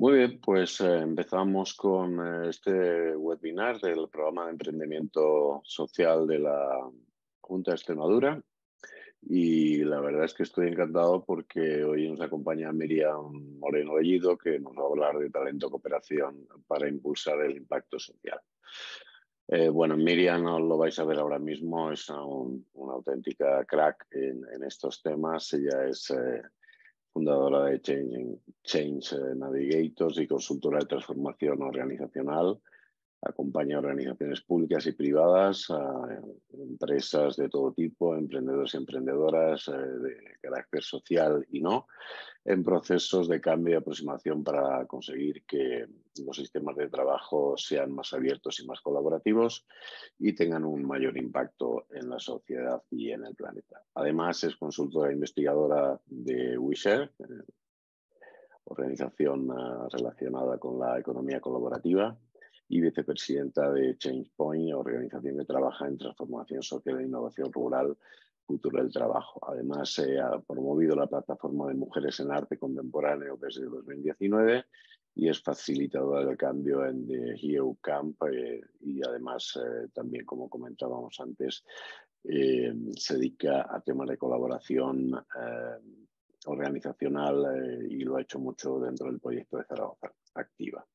Muy bien, pues empezamos con este webinar del programa de emprendimiento social de la Junta de Extremadura y la verdad es que estoy encantado porque hoy nos acompaña Miriam Moreno Bellido, que nos va a hablar de talento cooperación para impulsar el impacto social. Bueno, Miriam no lo vais a ver ahora mismo, es una auténtica crack en estos temas. Ella es fundadora de Change Navigators y consultora de transformación organizacional. Acompaña a organizaciones públicas y privadas, a empresas de todo tipo, emprendedores y emprendedoras de carácter social y no, en procesos de cambio y aproximación para conseguir que los sistemas de trabajo sean más abiertos y más colaborativos y tengan un mayor impacto en la sociedad y en el planeta. Además, es consultora e investigadora de WeShare, organización relacionada con la economía colaborativa, y vicepresidenta de ChangePoint, organización que trabaja en transformación social e innovación rural, futuro del trabajo. Además, se ha promovido la plataforma de mujeres en arte contemporáneo desde 2019 y es facilitadora del cambio en The Hero Camp y además también, como comentábamos antes, se dedica a temas de colaboración organizacional y lo ha hecho mucho dentro del proyecto de Zaragoza Activa.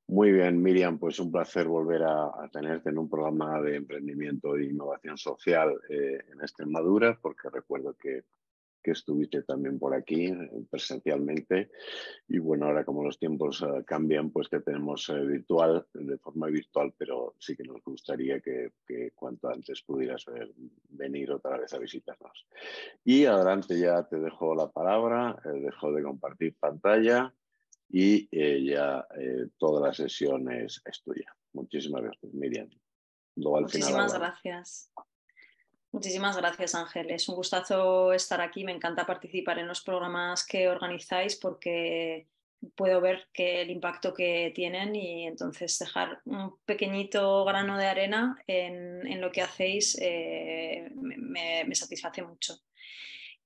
Muy bien, Miriam, pues un placer volver a tenerte en un programa de emprendimiento e innovación social en Extremadura, porque recuerdo que estuviste también por aquí presencialmente. Y bueno, ahora como los tiempos cambian, pues que tenemos de forma virtual, pero sí que nos gustaría que cuanto antes pudieras venir otra vez a visitarnos. Y adelante, ya te dejo la palabra, dejo de compartir pantalla y ya toda la sesión es tuya. Muchísimas gracias, Miriam. Luego al final Muchísimas hablamos. gracias. Muchísimas gracias, Ángel. Es un gustazo estar aquí. Me encanta participar en los programas que organizáis porque puedo ver el impacto que tienen y entonces dejar un pequeñito grano de arena en lo que hacéis me satisface mucho.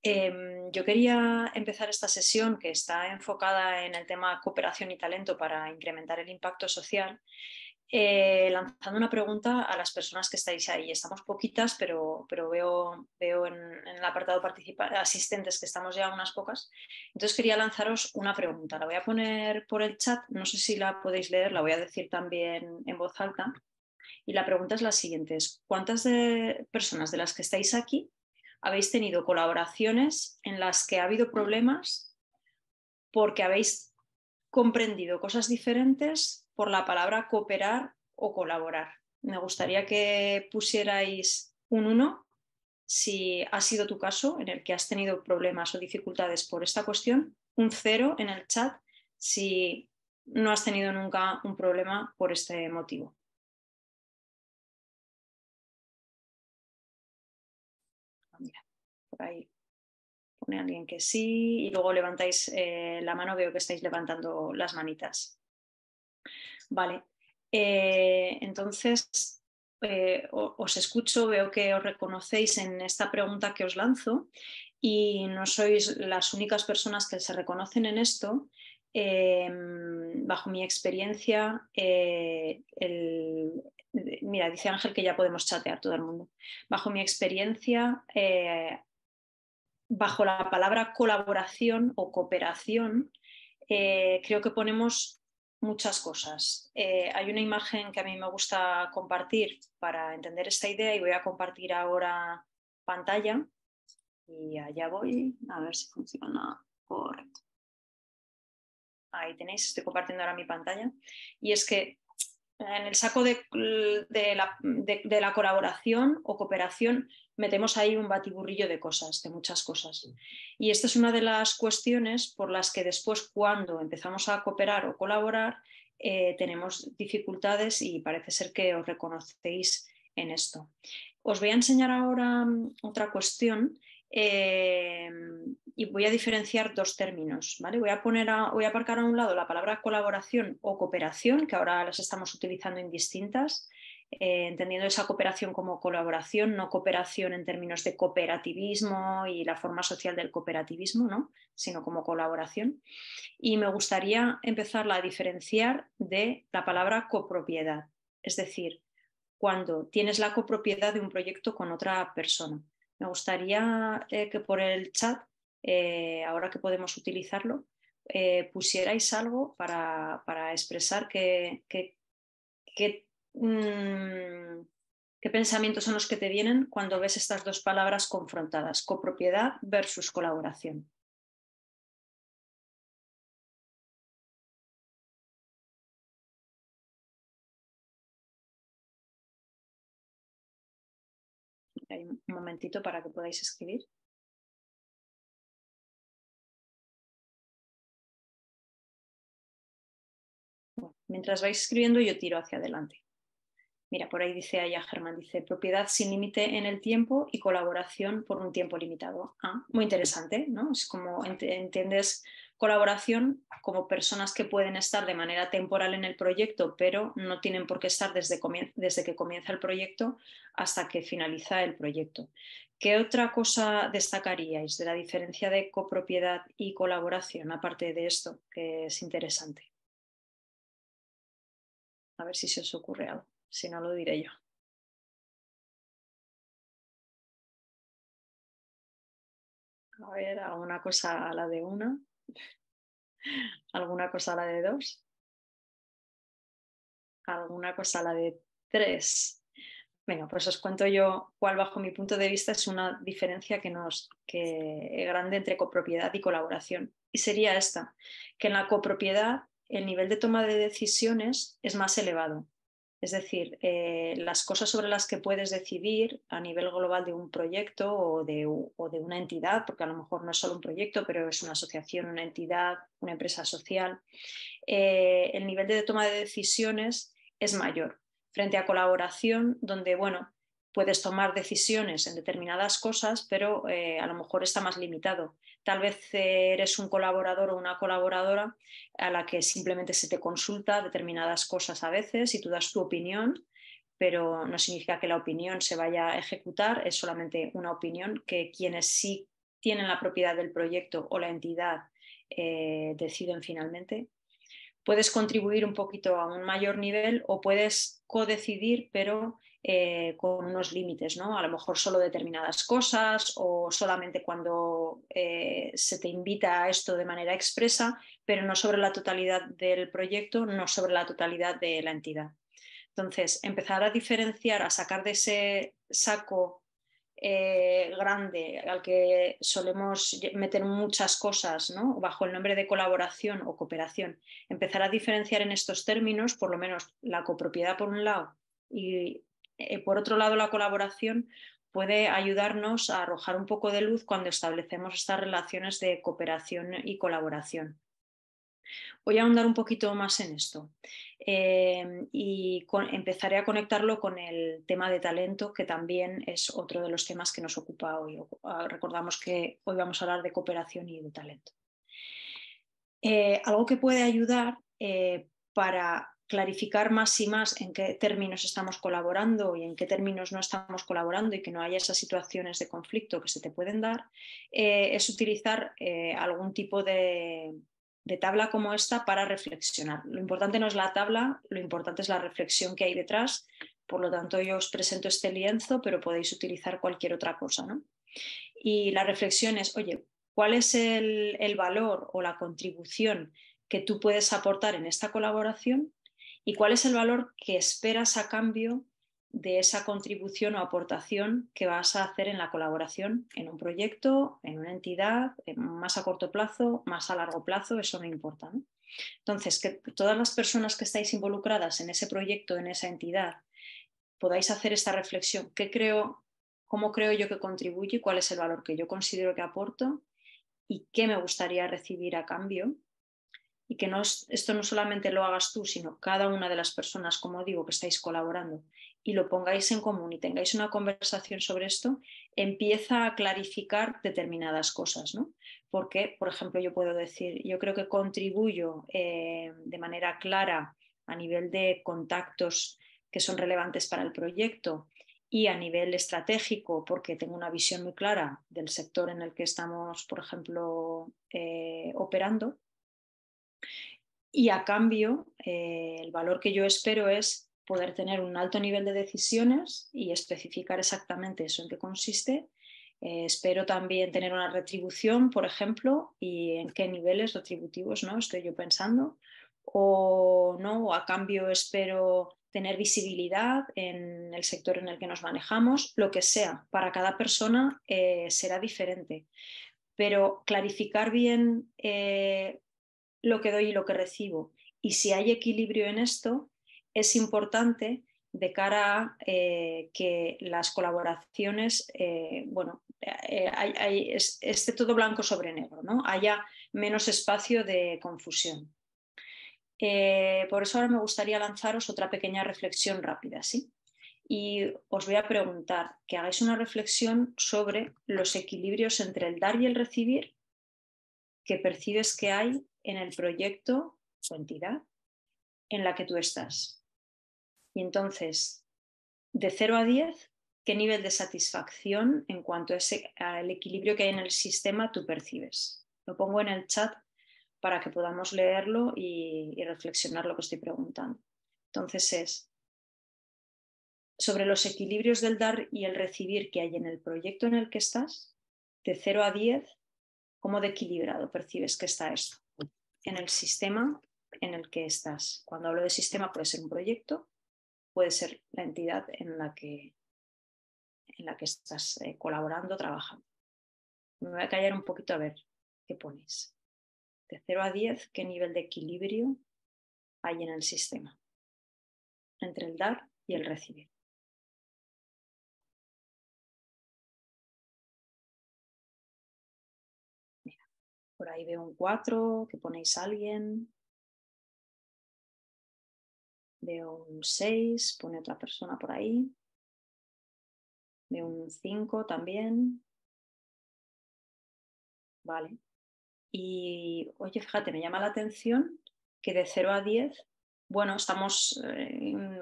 Yo quería empezar esta sesión que está enfocada en el tema cooperación y talento para incrementar el impacto social, lanzando una pregunta a las personas que estáis ahí. Estamos poquitas, pero veo en el apartado asistentes que estamos ya unas pocas. Entonces quería lanzaros una pregunta. La voy a poner por el chat, no sé si la podéis leer, la voy a decir también en voz alta. Y la pregunta es la siguiente: ¿cuántas personas de las que estáis aquí habéis tenido colaboraciones en las que ha habido problemas porque habéis comprendido cosas diferentes por la palabra cooperar o colaborar? Me gustaría que pusierais un 1 si ha sido tu caso en el que has tenido problemas o dificultades por esta cuestión, un 0 en el chat si no has tenido nunca un problema por este motivo. Mira, por ahí pone alguien que sí y luego levantáis la mano, veo que estáis levantando las manitas. Vale, entonces os escucho, veo que os reconocéis en esta pregunta que os lanzo y no sois las únicas personas que se reconocen en esto. Bajo mi experiencia, mira, dice Ángel que ya podemos chatear todo el mundo. Bajo mi experiencia, bajo la palabra colaboración o cooperación, creo que ponemos muchas cosas. Hay una imagen que a mí me gusta compartir para entender esta idea y voy a compartir ahora pantalla y allá voy a ver si funciona correcto. Ahí tenéis, estoy compartiendo ahora mi pantalla y es que en el saco de la colaboración o cooperación metemos ahí un batiburrillo de cosas, de muchas cosas. Y esta es una de las cuestiones por las que después, cuando empezamos a cooperar o colaborar, tenemos dificultades y parece ser que os reconocéis en esto. Os voy a enseñar ahora otra cuestión y voy a diferenciar dos términos, ¿vale? Voy a aparcar a un lado la palabra colaboración o cooperación, que ahora las estamos utilizando indistintas, entendiendo esa cooperación como colaboración, no cooperación en términos de cooperativismo y la forma social del cooperativismo, ¿no? Sino como colaboración. Y me gustaría empezarla a diferenciar de la palabra copropiedad, es decir, cuando tienes la copropiedad de un proyecto con otra persona. Me gustaría que por el chat, ahora que podemos utilizarlo, pusierais algo para expresar qué pensamientos son los que te vienen cuando ves estas dos palabras confrontadas, copropiedad versus colaboración. Hay un momentito para que podáis escribir. Bueno, mientras vais escribiendo yo tiro hacia adelante. Mira, por ahí dice Aya Germán, dice propiedad sin límite en el tiempo y colaboración por un tiempo limitado. Ah, muy interesante, ¿no? Es como entiendes colaboración como personas que pueden estar de manera temporal en el proyecto, pero no tienen por qué estar desde que comienza el proyecto hasta que finaliza el proyecto. ¿Qué otra cosa destacaríais de la diferencia de copropiedad y colaboración, aparte de esto, que es interesante? A ver si se os ocurre algo, si no lo diré yo. A ver, alguna cosa a la de una, alguna cosa a la de dos, alguna cosa a la de tres. Venga, pues os cuento yo cuál bajo mi punto de vista es una diferencia que grande entre copropiedad y colaboración. Y sería esta, que en la copropiedad el nivel de toma de decisiones es más elevado. Es decir, las cosas sobre las que puedes decidir a nivel global de un proyecto o de una entidad, porque a lo mejor no es solo un proyecto, pero es una asociación, una entidad, una empresa social, el nivel de toma de decisiones es mayor frente a colaboración, donde, bueno, puedes tomar decisiones en determinadas cosas, pero a lo mejor está más limitado. Tal vez eres un colaborador o una colaboradora a la que simplemente se te consulta determinadas cosas a veces y tú das tu opinión, pero no significa que la opinión se vaya a ejecutar, es solamente una opinión que quienes sí tienen la propiedad del proyecto o la entidad deciden finalmente. Puedes contribuir un poquito a un mayor nivel o puedes codecidir, pero con unos límites, ¿no? A lo mejor solo determinadas cosas o solamente cuando se te invita a esto de manera expresa, pero no sobre la totalidad del proyecto, no sobre la totalidad de la entidad. Entonces, empezar a diferenciar, a sacar de ese saco grande al que solemos meter muchas cosas, ¿no? Bajo el nombre de colaboración o cooperación, empezar a diferenciar en estos términos, por lo menos la copropiedad por un lado y por otro lado la colaboración puede ayudarnos a arrojar un poco de luz cuando establecemos estas relaciones de cooperación y colaboración. Voy a ahondar un poquito más en esto y empezaré a conectarlo con el tema de talento, que también es otro de los temas que nos ocupa hoy. Recordamos que hoy vamos a hablar de cooperación y de talento. Algo que puede ayudar para clarificar más y más en qué términos estamos colaborando y en qué términos no estamos colaborando y que no haya esas situaciones de conflicto que se te pueden dar, es utilizar algún tipo de tabla como esta para reflexionar. Lo importante no es la tabla, lo importante es la reflexión que hay detrás. Por lo tanto, yo os presento este lienzo, pero podéis utilizar cualquier otra cosa, ¿no? Y la reflexión es, oye, ¿cuál es el valor o la contribución que tú puedes aportar en esta colaboración? ¿Y cuál es el valor que esperas a cambio de esa contribución o aportación que vas a hacer en la colaboración, en un proyecto, en una entidad, más a corto plazo, más a largo plazo? Eso no importa, ¿no? Entonces, que todas las personas que estáis involucradas en ese proyecto, en esa entidad, podáis hacer esta reflexión. ¿Cómo creo yo que contribuye y cuál es el valor que yo considero que aporto y qué me gustaría recibir a cambio? Y que esto no solamente lo hagas tú, sino cada una de las personas, como digo, que estáis colaborando y lo pongáis en común y tengáis una conversación sobre esto, empieza a clarificar determinadas cosas, ¿no? Porque, por ejemplo, yo puedo decir, yo creo que contribuyo de manera clara a nivel de contactos que son relevantes para el proyecto, y a nivel estratégico, porque tengo una visión muy clara del sector en el que estamos, por ejemplo, operando. Y a cambio, el valor que yo espero es poder tener un alto nivel de decisiones y especificar exactamente eso en qué consiste. Espero también tener una retribución, por ejemplo, y en qué niveles retributivos, ¿no? Estoy yo pensando. O no, a cambio espero tener visibilidad en el sector en el que nos manejamos, lo que sea. Para cada persona será diferente. Pero clarificar bien lo que doy y lo que recibo. Y si hay equilibrio en esto, es importante de cara a que las colaboraciones, esté todo blanco sobre negro, ¿no? Haya menos espacio de confusión. Por eso ahora me gustaría lanzaros otra pequeña reflexión rápida, ¿sí? Y os voy a preguntar que hagáis una reflexión sobre los equilibrios entre el dar y el recibir que percibes que hay en el proyecto o entidad en la que tú estás. Y entonces, de 0 a 10, ¿qué nivel de satisfacción en cuanto al equilibrio que hay en el sistema tú percibes? Lo pongo en el chat para que podamos leerlo y reflexionar lo que estoy preguntando. Entonces es sobre los equilibrios del dar y el recibir que hay en el proyecto en el que estás, de 0 a 10, ¿cómo de equilibrado percibes que está esto en el sistema en el que estás? Cuando hablo de sistema puede ser un proyecto, puede ser la entidad en la que estás colaborando, trabajando. Me voy a callar un poquito a ver qué ponéis. De 0 a 10, ¿qué nivel de equilibrio hay en el sistema entre el dar y el recibir? Mira, por ahí veo un 4, que ponéis a alguien. Veo un 6, pone otra persona por ahí. Veo un 5 también. Vale. Y, oye, fíjate, me llama la atención que de 0 a 10, bueno, estamos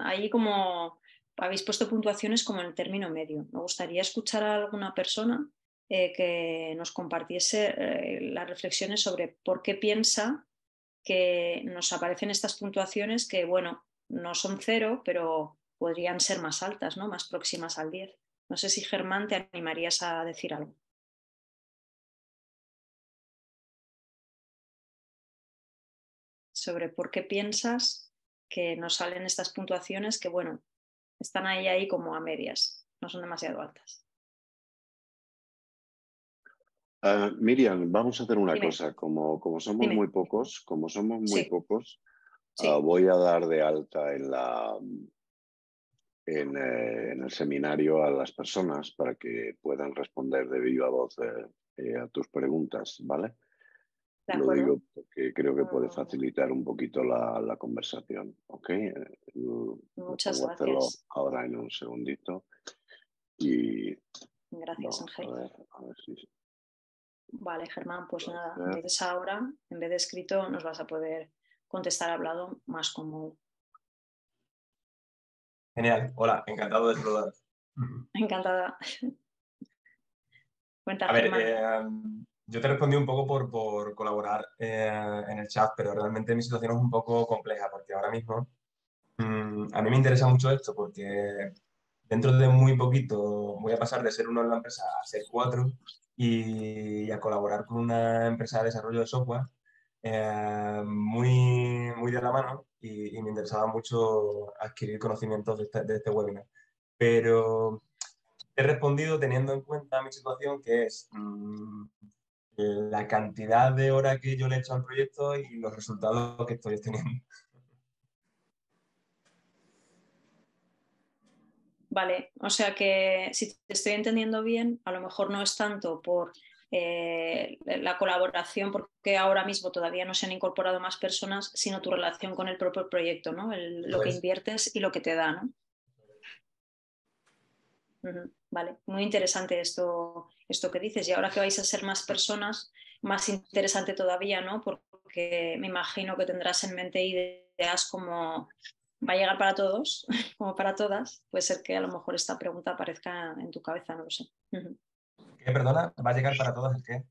ahí como, habéis puesto puntuaciones como en el término medio. Me gustaría escuchar a alguna persona que nos compartiese las reflexiones sobre por qué piensa que nos aparecen estas puntuaciones que, bueno, no son 0, pero podrían ser más altas, ¿no? Más próximas al 10. No sé si, Germán, te animarías a decir algo. Sobre por qué piensas que nos salen estas puntuaciones que, bueno, están ahí como a medias, no son demasiado altas. Miriam, vamos a hacer una Dime. cosa. Como somos Dime. muy pocos, Sí. voy a dar de alta en el seminario a las personas para que puedan responder de viva voz a tus preguntas, ¿vale? De Lo acuerdo. digo porque creo que puede facilitar un poquito la conversación, ¿ok? Me Muchas pongo a hacerlo gracias. ahora en un segundito y Gracias, vamos Ángel. a ver si Vale, Germán, pues puede nada, hacer. entonces ahora, en vez de escrito, nos vas a poder contestar hablado más cómodo. Genial, hola, encantado de saludar. Encantada. Cuenta, A ver, Germán. yo te respondí un poco por colaborar en el chat, pero realmente mi situación es un poco compleja porque ahora mismo a mí me interesa mucho esto porque dentro de muy poquito voy a pasar de ser uno en la empresa a ser 4 y a colaborar con una empresa de desarrollo de software muy, muy de la mano y me interesaba mucho adquirir conocimientos de este webinar. Pero he respondido teniendo en cuenta mi situación, que es la cantidad de horas que yo le he hecho al proyecto y los resultados que estoy obteniendo. Vale, o sea que si te estoy entendiendo bien, a lo mejor no es tanto por la colaboración, porque ahora mismo todavía no se han incorporado más personas, sino tu relación con el propio proyecto, ¿no? Lo que inviertes y lo que te da, ¿no? Vale, muy interesante esto que dices. Y ahora que vais a ser más personas, más interesante todavía, ¿no? Porque me imagino que tendrás en mente ideas como va a llegar para todos, como para todas. Puede ser que a lo mejor esta pregunta aparezca en tu cabeza, no lo sé. ¿Qué, perdona? ¿Va a llegar para todas el qué?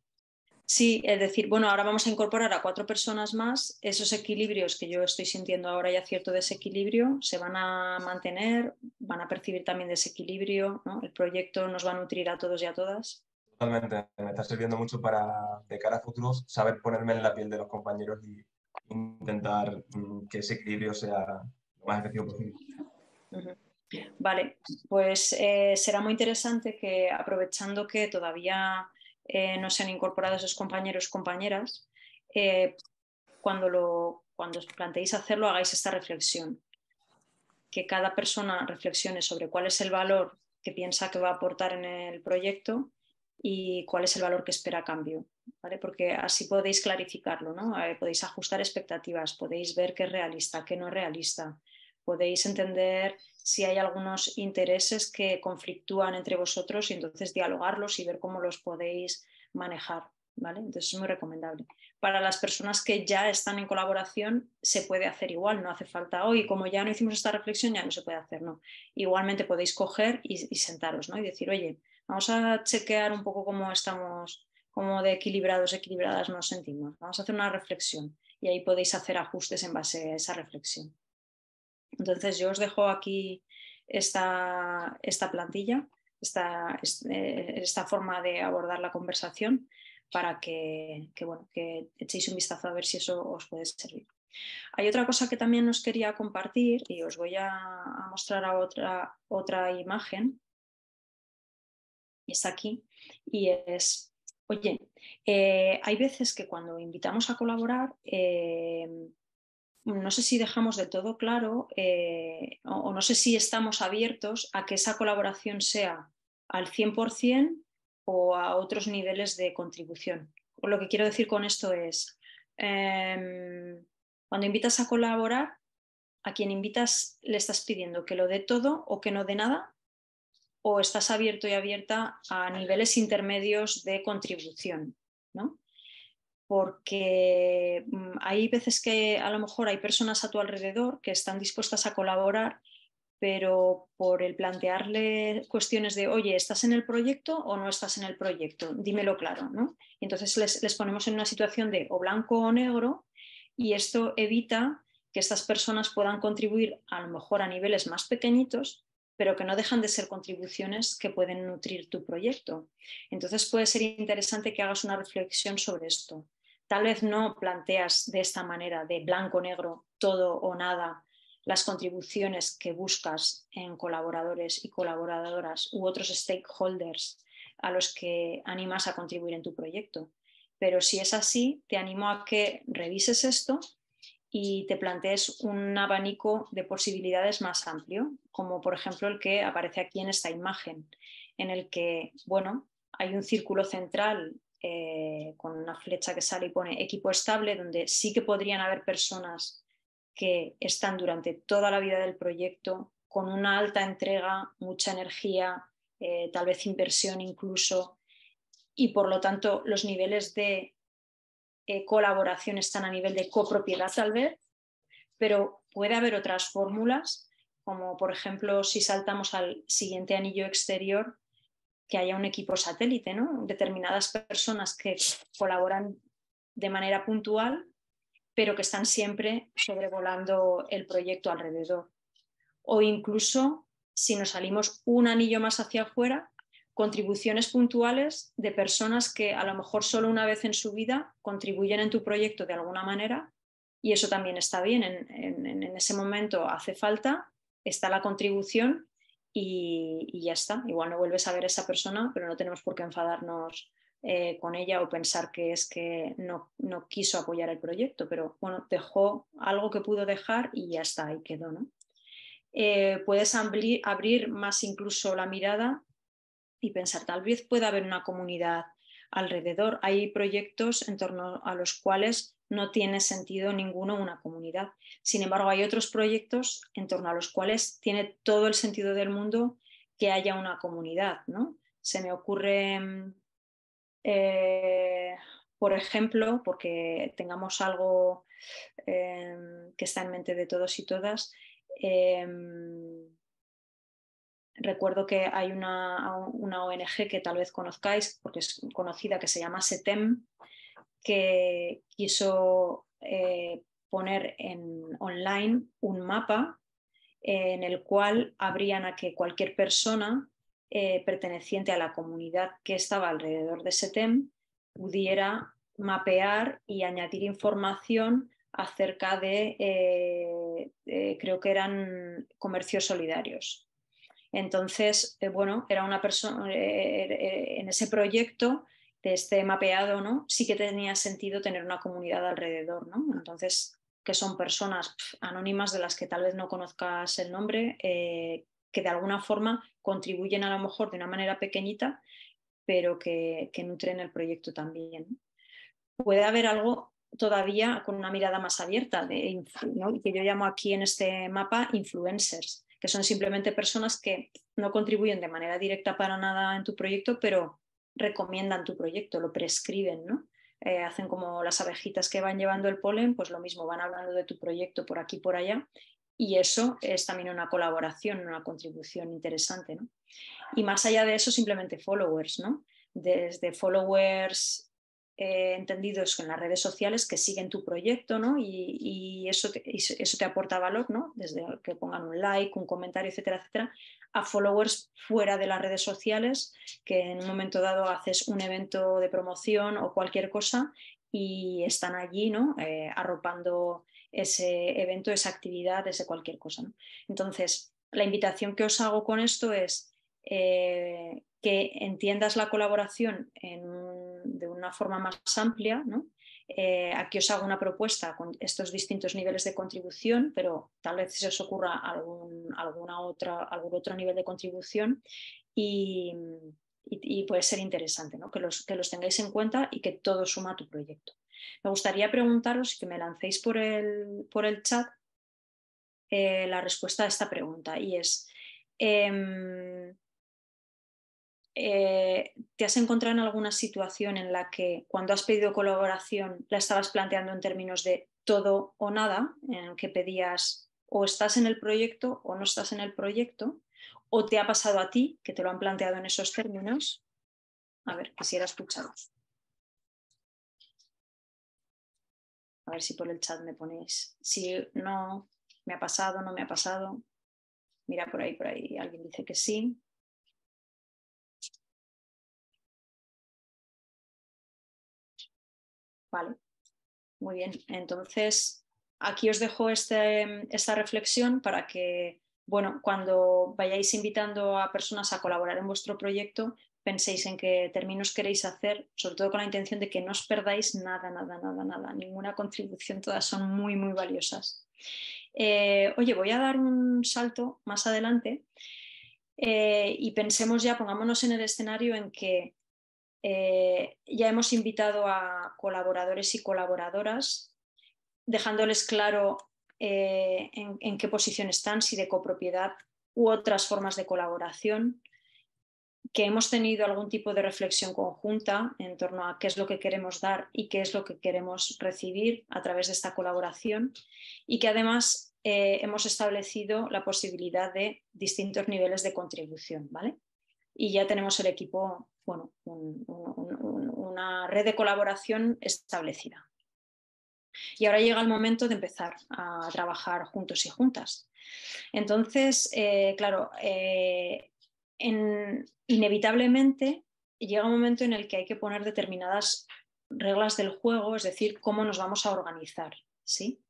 Sí, es decir, bueno, ahora vamos a incorporar a 4 personas más. Esos equilibrios que yo estoy sintiendo ahora, ya cierto desequilibrio, se van a mantener, van a percibir también desequilibrio, ¿no? El proyecto nos va a nutrir a todos y a todas. Totalmente. Me está sirviendo mucho para, de cara a futuros, saber ponerme en la piel de los compañeros y intentar que ese equilibrio sea lo más efectivo posible. Vale, pues será muy interesante que aprovechando que todavía no se han incorporado esos compañeros compañeras, cuando os planteéis hacerlo hagáis esta reflexión, que cada persona reflexione sobre cuál es el valor que piensa que va a aportar en el proyecto y cuál es el valor que espera a cambio, ¿vale? Porque así podéis clarificarlo, ¿no? Podéis ajustar expectativas, podéis ver qué es realista, qué no es realista, podéis entender si hay algunos intereses que conflictúan entre vosotros y entonces dialogarlos y ver cómo los podéis manejar, ¿vale? Entonces es muy recomendable. Para las personas que ya están en colaboración se puede hacer igual, no hace falta hoy, como ya no hicimos esta reflexión ya no se puede hacer, no. Igualmente podéis coger y sentaros, ¿no? Y decir, oye, vamos a chequear un poco cómo estamos, cómo de equilibrados, equilibradas nos sentimos. Vamos a hacer una reflexión y ahí podéis hacer ajustes en base a esa reflexión. Entonces yo os dejo aquí esta plantilla, esta forma de abordar la conversación para bueno, que echéis un vistazo a ver si eso os puede servir. Hay otra cosa que también os quería compartir y os voy a mostrar a otra imagen. Está aquí y es, oye, hay veces que cuando invitamos a colaborar, no sé si dejamos de todo claro o no sé si estamos abiertos a que esa colaboración sea al 100% o a otros niveles de contribución. Lo que quiero decir con esto es, cuando invitas a colaborar, a quien invitas le estás pidiendo que lo dé todo o que no dé nada, o estás abierto y abierta a niveles intermedios de contribución, ¿no? Porque hay veces que a lo mejor hay personas a tu alrededor que están dispuestas a colaborar, pero por el plantearle cuestiones de, oye, ¿estás en el proyecto o no estás en el proyecto? Dímelo claro, ¿no? Y entonces les ponemos en una situación de o blanco o negro y esto evita que estas personas puedan contribuir a lo mejor a niveles más pequeñitos, pero que no dejan de ser contribuciones que pueden nutrir tu proyecto. Entonces puede ser interesante que hagas una reflexión sobre esto. Tal vez no planteas de esta manera, de blanco-negro, todo o nada, las contribuciones que buscas en colaboradores y colaboradoras u otros stakeholders a los que animas a contribuir en tu proyecto. Pero si es así, te animo a que revises esto y te plantees un abanico de posibilidades más amplio, como por ejemplo el que aparece aquí en esta imagen, en el que, bueno, hay un círculo central con una flecha que sale y pone equipo estable, donde sí que podrían haber personas que están durante toda la vida del proyecto con una alta entrega, mucha energía, tal vez inversión incluso, y por lo tanto los niveles de colaboración están a nivel de copropiedad tal vez, pero puede haber otras fórmulas, como por ejemplo si saltamos al siguiente anillo exterior, que haya un equipo satélite, ¿no? Determinadas personas que colaboran de manera puntual, pero que están siempre sobrevolando el proyecto alrededor. O incluso, si nos salimos un anillo más hacia afuera, contribuciones puntuales de personas que a lo mejor solo una vez en su vida contribuyen en tu proyecto de alguna manera, y eso también está bien. En ese momento hace falta, está la contribución y ya está. Igual no vuelves a ver a esa persona, pero no tenemos por qué enfadarnos con ella o pensar que es que no quiso apoyar el proyecto, pero bueno, dejó algo que pudo dejar y ya está, ahí quedó, ¿no? Puedes abrir más incluso la mirada y pensar, tal vez pueda haber una comunidad alrededor. Hay proyectos en torno a los cuales no tiene sentido ninguno una comunidad. Sin embargo, hay otros proyectos en torno a los cuales tiene todo el sentido del mundo que haya una comunidad, ¿no? Se me ocurre, por ejemplo, porque tengamos algo que está en mente de todos y todas, Recuerdo que hay una ONG que tal vez conozcáis, porque es conocida, que se llama SETEM, que quiso poner online un mapa en el cual abrían a que cualquier persona perteneciente a la comunidad que estaba alrededor de SETEM pudiera mapear y añadir información acerca de creo que eran comercios solidarios. Entonces, bueno, era una persona en ese proyecto de este mapeado, ¿no? Sí que tenía sentido tener una comunidad alrededor, ¿no? Entonces, que son personas anónimas de las que tal vez no conozcas el nombre, que de alguna forma contribuyen a lo mejor de una manera pequeñita, pero que nutren el proyecto también, ¿no? Puede haber algo todavía con una mirada más abierta, ¿no? Que yo llamo aquí en este mapa influencers, que son simplemente personas que no contribuyen de manera directa para nada en tu proyecto, pero recomiendan tu proyecto, lo prescriben, ¿no? Hacen como las abejitas que van llevando el polen, pues lo mismo, van hablando de tu proyecto por aquí, por allá, y eso es también una colaboración, una contribución interesante, ¿no? Y más allá de eso, simplemente followers, ¿no? Desde followers entendidos en las redes sociales que siguen tu proyecto, ¿no? Y eso te aporta valor, ¿no? Desde que pongan un like, un comentario, etcétera, etcétera, a followers fuera de las redes sociales, que en un momento dado haces un evento de promoción o cualquier cosa y están allí, ¿no? Arropando ese evento, esa actividad, ese cualquier cosa, ¿no? Entonces, la invitación que os hago con esto es que entiendas la colaboración de una forma más amplia, ¿no? Aquí os hago una propuesta con estos distintos niveles de contribución, pero tal vez se os ocurra algún otro nivel de contribución y puede ser interesante, ¿no? que los tengáis en cuenta y que todo suma a tu proyecto. Me gustaría preguntaros, que me lancéis por el chat la respuesta a esta pregunta, y es ¿te has encontrado en alguna situación en la que cuando has pedido colaboración la estabas planteando en términos de todo o nada, en que pedías o estás en el proyecto o no estás en el proyecto, o te ha pasado a ti que te lo han planteado en esos términos? A ver, quisiera escucharos. A ver si por el chat me ponéis sí, no, me ha pasado, no me ha pasado. Mira, por ahí alguien dice que sí. Vale, muy bien. Entonces, aquí os dejo esta reflexión para que, bueno, cuando vayáis invitando a personas a colaborar en vuestro proyecto, penséis en qué términos queréis hacer, sobre todo con la intención de que no os perdáis nada, ninguna contribución, todas son muy, muy valiosas. Oye, voy a dar un salto más adelante y pensemos ya, pongámonos en el escenario en que ya hemos invitado a colaboradores y colaboradoras, dejándoles claro en qué posición están, si de copropiedad u otras formas de colaboración, que hemos tenido algún tipo de reflexión conjunta en torno a qué es lo que queremos dar y qué es lo que queremos recibir a través de esta colaboración, y que además hemos establecido la posibilidad de distintos niveles de contribución, ¿vale? Y ya tenemos el equipo, bueno, una red de colaboración establecida. Y ahora llega el momento de empezar a trabajar juntos y juntas. Entonces, claro, inevitablemente llega un momento en el que hay que poner determinadas reglas del juego, es decir, cómo nos vamos a organizar, ¿sí?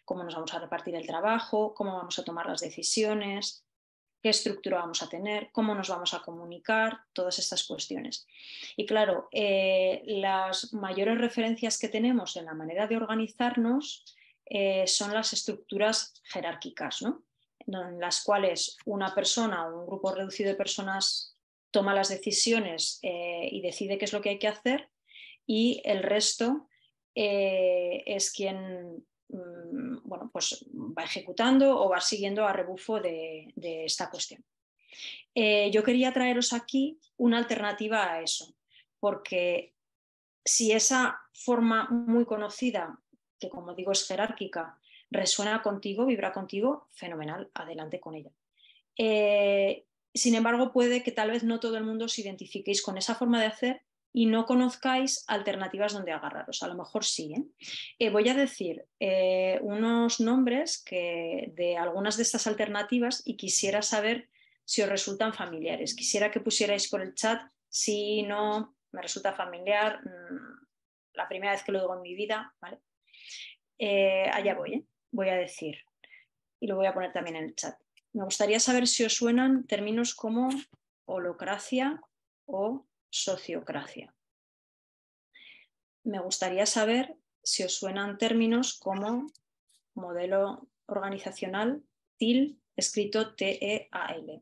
Cómo nos vamos a repartir el trabajo, cómo vamos a tomar las decisiones, qué estructura vamos a tener, cómo nos vamos a comunicar, todas estas cuestiones. Y claro, las mayores referencias que tenemos en la manera de organizarnos son las estructuras jerárquicas, ¿no? En las cuales una persona o un grupo reducido de personas toma las decisiones y decide qué es lo que hay que hacer, y el resto es quien bueno, pues va ejecutando o va siguiendo a rebufo de esta cuestión. Yo quería traeros aquí una alternativa a eso, porque si esa forma muy conocida, que como digo es jerárquica, resuena contigo, vibra contigo, fenomenal, adelante con ella. Sin embargo, puede que tal vez no todo el mundo os identifiquéis con esa forma de hacer y no conozcáis alternativas donde agarraros. A lo mejor sí. Voy a decir unos nombres de algunas de estas alternativas y quisiera saber si os resultan familiares. Quisiera que pusierais por el chat si no me resulta familiar, la primera vez que lo digo en mi vida, ¿vale? Allá voy, voy a decir, y lo voy a poner también en el chat. Me gustaría saber si os suenan términos como holocracia o sociocracia. Me gustaría saber si os suenan términos como modelo organizacional, TEAL, escrito T-E-A-L.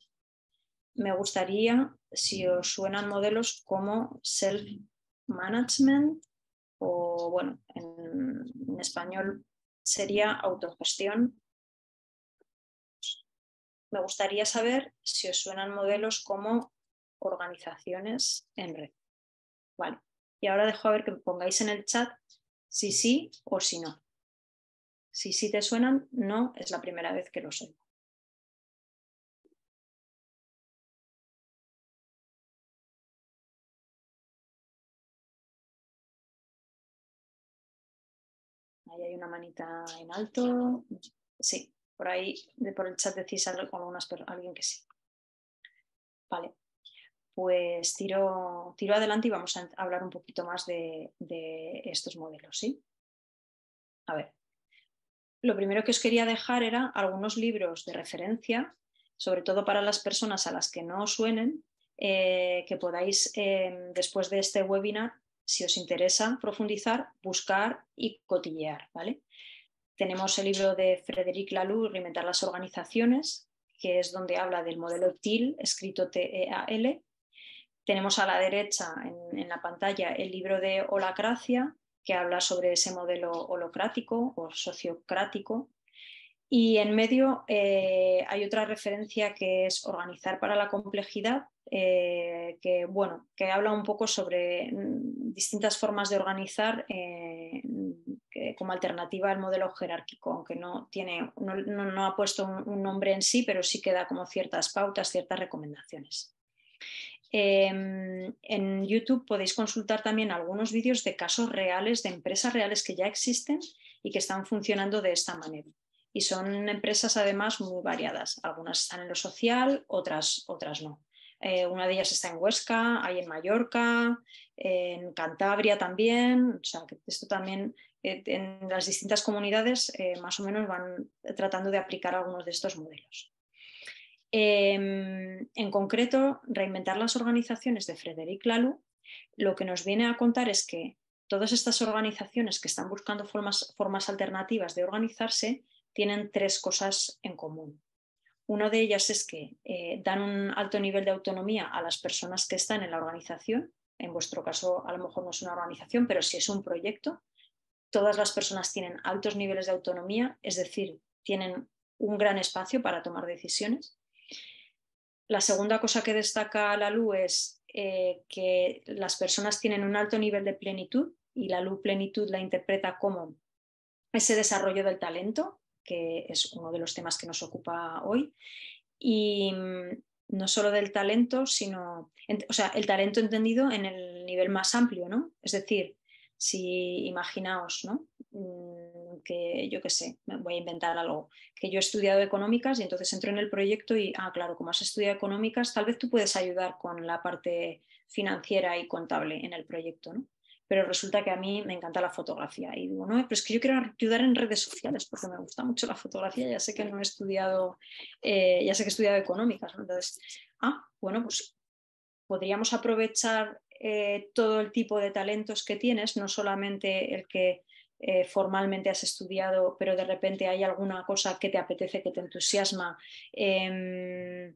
Me gustaría si os suenan modelos como self-management o, bueno, en español sería autogestión. Me gustaría saber si os suenan modelos como organizaciones en red. Vale. Y ahora dejo a ver que me pongáis en el chat si sí o si no. Si sí te suenan, no es la primera vez que los oigo. Ahí hay una manita en alto. Sí, por ahí, por el chat decís alguien que sí. Vale, pues tiro adelante y vamos a hablar un poquito más de estos modelos, ¿sí? A ver, lo primero que os quería dejar era algunos libros de referencia, sobre todo para las personas a las que no os suenen, que podáis, después de este webinar, si os interesa profundizar, buscar y cotillear, ¿vale? Tenemos el libro de Frédéric Laloux, Reinventar las organizaciones, que es donde habla del modelo TEAL, escrito T-E-A-L. Tenemos a la derecha en la pantalla el libro de Holacracia, que habla sobre ese modelo holocrático o sociocrático. Y en medio hay otra referencia que es Organizar para la complejidad, que habla un poco sobre distintas formas de organizar como alternativa al modelo jerárquico, aunque no ha puesto un nombre en sí, pero sí que da como ciertas pautas, ciertas recomendaciones. En YouTube podéis consultar también algunos vídeos de casos reales de empresas reales que ya existen y que están funcionando de esta manera. Y son empresas además muy variadas. Algunas están en lo social, otras no. Una de ellas está en Huesca, hay en Mallorca, en Cantabria también. O sea, que esto también en las distintas comunidades más o menos van tratando de aplicar algunos de estos modelos. En concreto, Reinventar las organizaciones de Frédéric Laloux lo que nos viene a contar es que todas estas organizaciones que están buscando formas alternativas de organizarse tienen tres cosas en común. Una de ellas es que dan un alto nivel de autonomía a las personas que están en la organización. En vuestro caso, a lo mejor no es una organización, pero sí es un proyecto. Todas las personas tienen altos niveles de autonomía, es decir, tienen un gran espacio para tomar decisiones. La segunda cosa que destaca Laloux es que las personas tienen un alto nivel de plenitud y Laloux plenitud la interpreta como ese desarrollo del talento, que es uno de los temas que nos ocupa hoy. Y no solo del talento, sino, el talento entendido en el nivel más amplio, ¿no? Es decir, si imaginaos, ¿no? Que yo qué sé, me voy a inventar algo, que yo he estudiado económicas y entonces entro en el proyecto y, claro, como has estudiado económicas, tal vez tú puedes ayudar con la parte financiera y contable en el proyecto, ¿no? Pero resulta que a mí me encanta la fotografía y digo, no, pero es que yo quiero ayudar en redes sociales porque me gusta mucho la fotografía, ya sé que no he estudiado, ya sé que he estudiado económicas, ¿no? Entonces, bueno, pues podríamos aprovechar todo el tipo de talentos que tienes, no solamente el que formalmente has estudiado, pero de repente hay alguna cosa que te apetece, que te entusiasma, que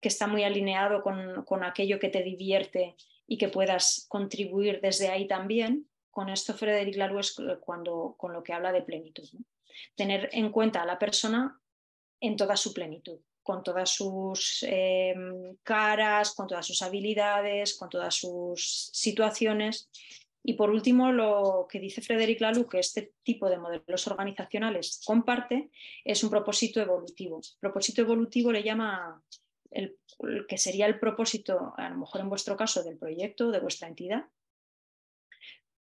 está muy alineado con aquello que te divierte y que puedas contribuir desde ahí también. Con esto Frédéric Laloux es con lo que habla de plenitud, ¿no? Tener en cuenta a la persona en toda su plenitud, con todas sus caras, con todas sus habilidades, con todas sus situaciones Y por último, lo que dice Frédéric Laloux, que este tipo de modelos organizacionales comparte, es un propósito evolutivo. Propósito evolutivo le llama el que sería el propósito, a lo mejor en vuestro caso, del proyecto, de vuestra entidad,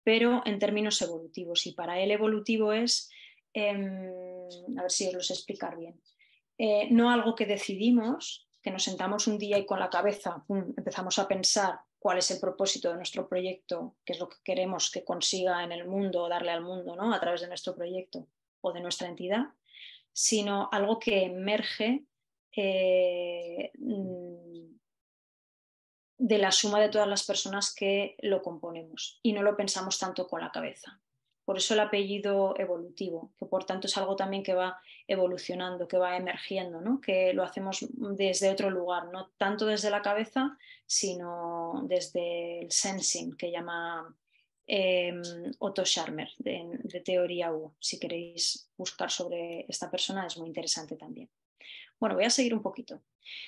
pero en términos evolutivos. Y para él evolutivo es, a ver si os lo sé explicar bien, no algo que decidimos, que nos sentamos un día y con la cabeza empezamos a pensar cuál es el propósito de nuestro proyecto, qué es lo que queremos que consiga en el mundo, darle al mundo, ¿no?, a través de nuestro proyecto o de nuestra entidad, sino algo que emerge de la suma de todas las personas que lo componemos y no lo pensamos tanto con la cabeza. Por eso el apellido evolutivo, que por tanto es algo también que va evolucionando, que va emergiendo, ¿no?, que lo hacemos desde otro lugar, no tanto desde la cabeza, sino desde el sensing, que llama Otto Scharmer, de teoría U. Si queréis buscar sobre esta persona es muy interesante también. Bueno, voy a seguir un poquito.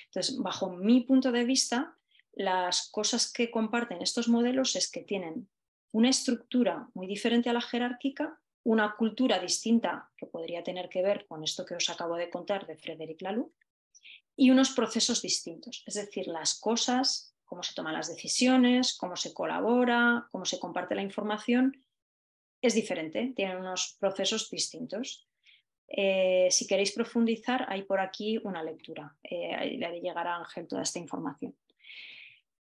Entonces, bajo mi punto de vista, las cosas que comparten estos modelos es que tienen una estructura muy diferente a la jerárquica, una cultura distinta que podría tener que ver con esto que os acabo de contar de Frédéric Laloux, y unos procesos distintos, es decir, las cosas, cómo se toman las decisiones, cómo se colabora, cómo se comparte la información, es diferente, tienen unos procesos distintos. Si queréis profundizar, hay por aquí una lectura, le llegará a Ángel toda esta información.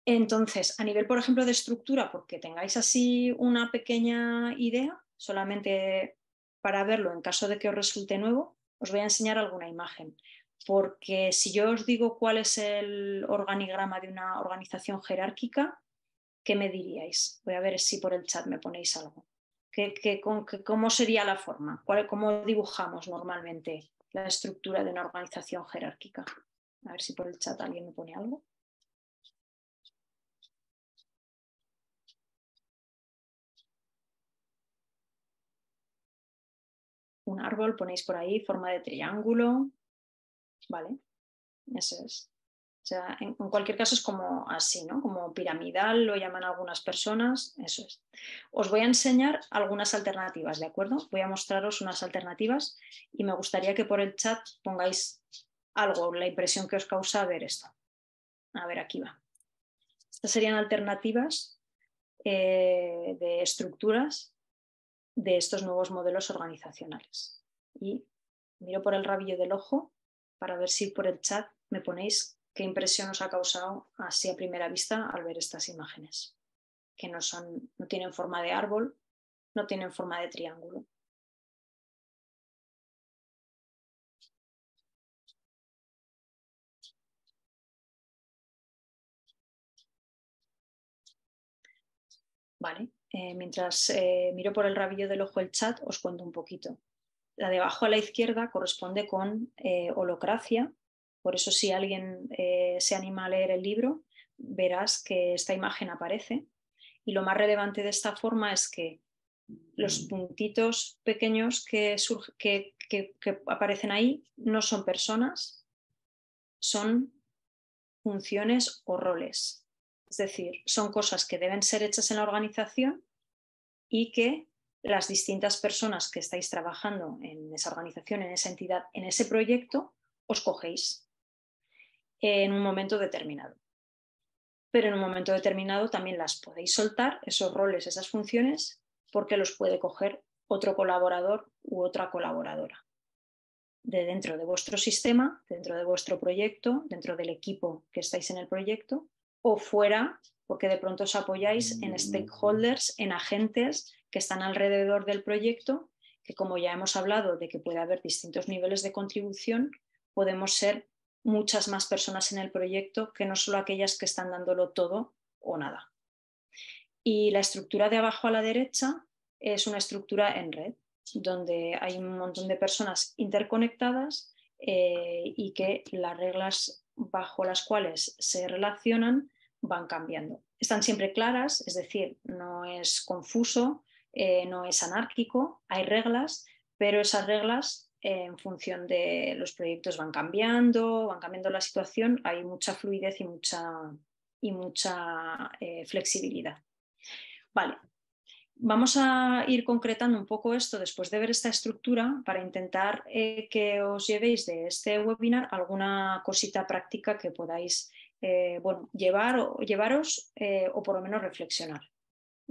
Entonces, a nivel, por ejemplo, de estructura, porque tengáis así una pequeña idea, solamente para verlo en caso de que os resulte nuevo, os voy a enseñar alguna imagen. Porque si yo os digo cuál es el organigrama de una organización jerárquica, ¿qué me diríais? Voy a ver si por el chat me ponéis algo. ¿Cómo sería la forma? ¿Cómo dibujamos normalmente la estructura de una organización jerárquica? A ver si por el chat alguien me pone algo. Un árbol, ponéis por ahí, forma de triángulo. Vale, eso es. O sea, en cualquier caso es como así, ¿no? Como piramidal, lo llaman algunas personas, eso es. Os voy a enseñar algunas alternativas, ¿de acuerdo? Voy a mostraros unas alternativas y me gustaría que por el chat pongáis algo, la impresión que os causa ver esto. A ver, aquí va. Estas serían alternativas de estructuras de estos nuevos modelos organizacionales. Y miro por el rabillo del ojo para ver si por el chat me ponéis qué impresión os ha causado así a primera vista al ver estas imágenes, que no tienen forma de árbol, no tienen forma de triángulo. Vale, mientras miro por el rabillo del ojo el chat, os cuento un poquito. La de abajo a la izquierda corresponde con holocracia, por eso si alguien se anima a leer el libro, verás que esta imagen aparece. Y lo más relevante de esta forma es que los puntitos pequeños que aparecen ahí no son personas, son funciones o roles. Es decir, son cosas que deben ser hechas en la organización y que las distintas personas que estáis trabajando en esa organización, en esa entidad, en ese proyecto, os cogéis en un momento determinado. Pero en un momento determinado también las podéis soltar, esos roles, esas funciones, porque los puede coger otro colaborador u otra colaboradora. De dentro de vuestro sistema, dentro de vuestro proyecto, dentro del equipo que estáis en el proyecto, o fuera, porque de pronto os apoyáis en stakeholders, en agentes que están alrededor del proyecto, que como ya hemos hablado de que puede haber distintos niveles de contribución, podemos ser muchas más personas en el proyecto que no solo aquellas que están dándolo todo o nada. Y la estructura de abajo a la derecha es una estructura en red, donde hay un montón de personas interconectadas y que las reglas bajo las cuales se relacionan van cambiando. Están siempre claras, es decir, no es confuso, no es anárquico, hay reglas, pero esas reglas en función de los proyectos van cambiando la situación, hay mucha fluidez y mucha flexibilidad. Vale, vamos a ir concretando un poco esto después de ver esta estructura para intentar que os llevéis de este webinar alguna cosita práctica que podáis llevaros o por lo menos reflexionar.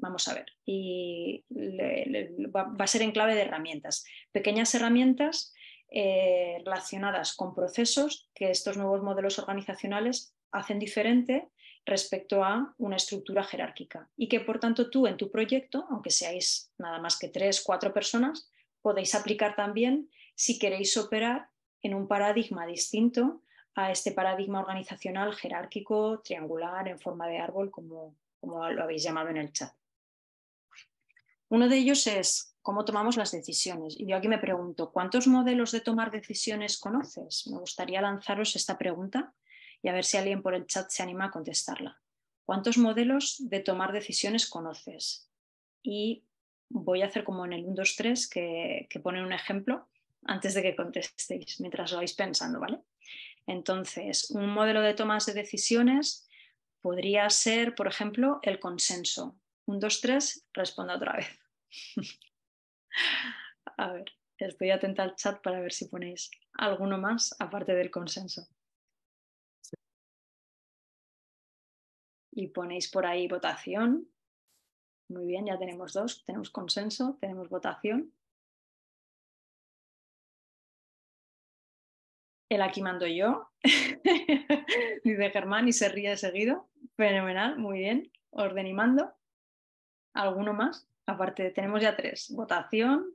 Vamos a ver. Y va a ser en clave de herramientas. Pequeñas herramientas relacionadas con procesos que estos nuevos modelos organizacionales hacen diferente respecto a una estructura jerárquica y que por tanto tú en tu proyecto, aunque seáis nada más que 3 o 4 personas, podéis aplicar también si queréis operar en un paradigma distinto a este paradigma organizacional jerárquico, triangular, en forma de árbol, como lo habéis llamado en el chat. Uno de ellos es cómo tomamos las decisiones. Y yo aquí me pregunto, ¿cuántos modelos de tomar decisiones conoces? Me gustaría lanzaros esta pregunta y a ver si alguien por el chat se anima a contestarla. ¿Cuántos modelos de tomar decisiones conoces? Y voy a hacer como en el 1, 2, 3, que pone un ejemplo antes de que contestéis, mientras lo vais pensando, ¿vale? Entonces, un modelo de tomas de decisiones podría ser, por ejemplo, el consenso. 1, 2, 3, responda otra vez. A ver, estoy atenta al chat para ver si ponéis alguno más aparte del consenso. Y ponéis por ahí votación. Muy bien, ya tenemos 2. Tenemos consenso, tenemos votación. El aquí mando yo, dice Germán y se ríe seguido. Fenomenal, muy bien. Orden y mando. ¿Alguno más? Aparte, tenemos ya 3. Votación,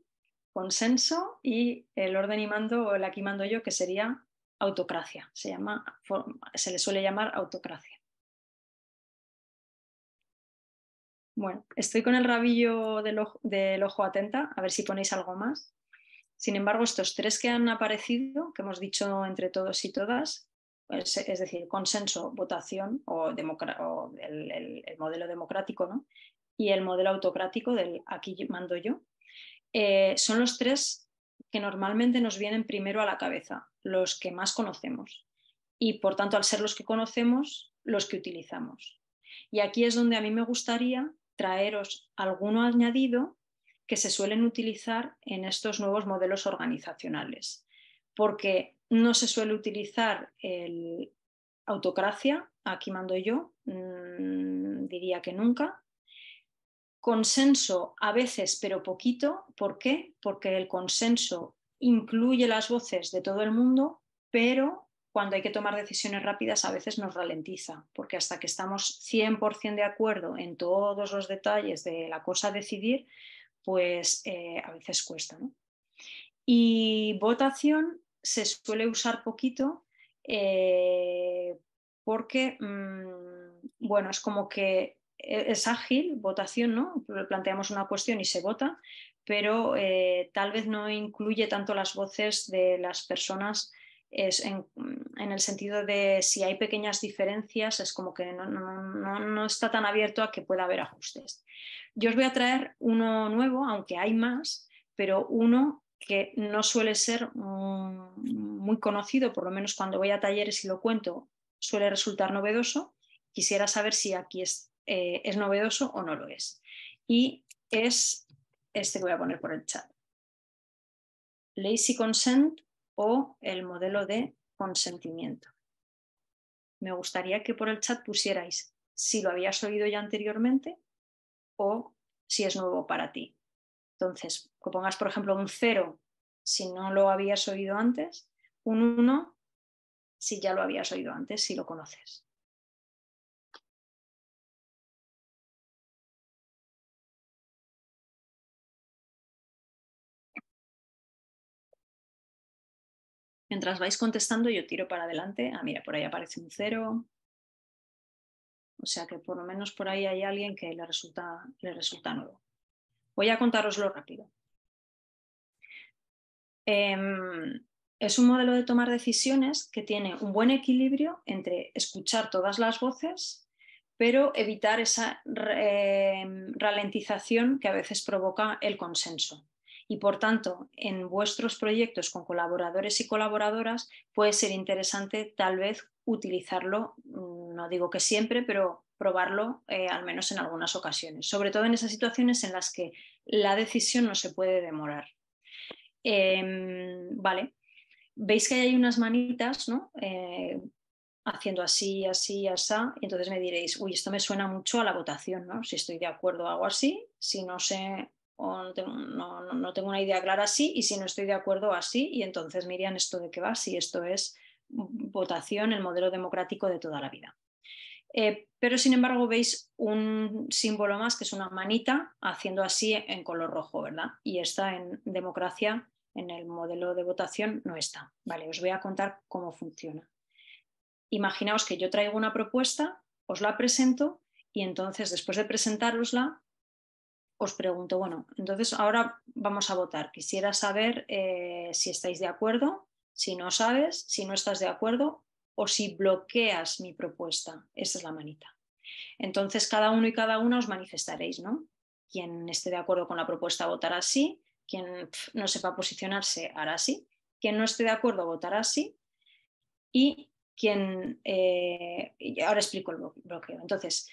consenso y el orden y mando o el aquí mando yo, que sería autocracia. Se le suele llamar autocracia. Bueno, estoy con el rabillo del ojo atenta, a ver si ponéis algo más. Sin embargo, estos 3 que han aparecido, que hemos dicho entre todos y todas, pues, es decir, consenso, votación o el modelo democrático, ¿no? Y el modelo autocrático del aquí mando yo, son los 3 que normalmente nos vienen primero a la cabeza, los que más conocemos. Y por tanto, al ser los que conocemos, los que utilizamos. Y aquí es donde a mí me gustaría traeros alguno añadido que se suelen utilizar en estos nuevos modelos organizacionales, porque no se suele utilizar el autocracia, aquí mando yo, diría que nunca. Consenso a veces, pero poquito. ¿Por qué? Porque el consenso incluye las voces de todo el mundo, pero cuando hay que tomar decisiones rápidas a veces nos ralentiza, porque hasta que estamos 100% de acuerdo en todos los detalles de la cosa a decidir, pues a veces cuesta, ¿no? Y votación se suele usar poquito porque, bueno, es como que es ágil, votación, ¿no? Planteamos una cuestión y se vota, pero tal vez no incluye tanto las voces de las personas en el sentido de si hay pequeñas diferencias, es como que no está tan abierto a que pueda haber ajustes. Yo os voy a traer uno nuevo, aunque hay más, pero uno que no suele ser muy conocido, por lo menos cuando voy a talleres y lo cuento, suele resultar novedoso. Quisiera saber si aquí es novedoso o no lo es. Y es este que voy a poner por el chat. Lazy consent o el modelo de consentimiento. Me gustaría que por el chat pusierais si lo habías oído ya anteriormente o si es nuevo para ti. Entonces, que pongas, por ejemplo, un 0 si no lo habías oído antes, un 1 si ya lo habías oído antes, si lo conoces. Mientras vais contestando, yo tiro para adelante. Ah, mira, por ahí aparece un 0. O sea que por lo menos por ahí hay alguien que le resulta nuevo. Voy a contároslo rápido. Es un modelo de tomar decisiones que tiene un buen equilibrio entre escuchar todas las voces, pero evitar esa ralentización que a veces provoca el consenso. Y por tanto, en vuestros proyectos con colaboradores y colaboradoras puede ser interesante tal vez utilizarlo, no digo que siempre, pero probarlo al menos en algunas ocasiones, sobre todo en esas situaciones en las que la decisión no se puede demorar. Vale, veis que hay unas manitas, ¿no? Haciendo así, así, así, y entonces me diréis, uy, esto me suena mucho a la votación, ¿no? Si estoy de acuerdo hago así, si no sé o no tengo una idea clara así, y si no estoy de acuerdo así, y entonces Miriam, ¿esto de qué va? Si esto es votación, el modelo democrático de toda la vida. Pero sin embargo veis un símbolo más que es una manita haciendo así en color rojo, ¿verdad? Y esta en democracia, en el modelo de votación, no está. Vale, os voy a contar cómo funciona. Imaginaos que yo traigo una propuesta, os la presento y entonces después de presentárosla os pregunto, bueno, entonces ahora vamos a votar. Quisiera saber si estáis de acuerdo, si no sabes, si no estás de acuerdo o si bloqueas mi propuesta. Esa es la manita. Entonces cada uno y cada una os manifestaréis, ¿no? Quien esté de acuerdo con la propuesta votará sí, quien no sepa posicionarse hará sí, quien no esté de acuerdo votará sí y quien... ahora explico el bloqueo. Entonces,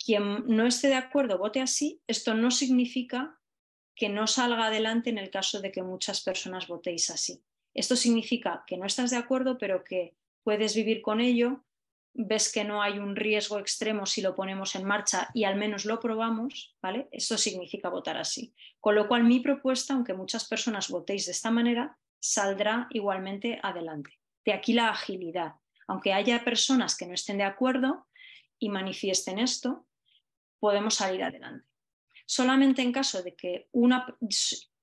quien no esté de acuerdo vote así, esto no significa que no salga adelante en el caso de que muchas personas votéis así. Esto significa que no estás de acuerdo, pero que puedes vivir con ello, ves que no hay un riesgo extremo si lo ponemos en marcha y al menos lo probamos, ¿vale? Esto significa votar así. Con lo cual mi propuesta, aunque muchas personas votéis de esta manera, saldrá igualmente adelante. De aquí la agilidad. Aunque haya personas que no estén de acuerdo y manifiesten esto, podemos salir adelante. Solamente en caso de que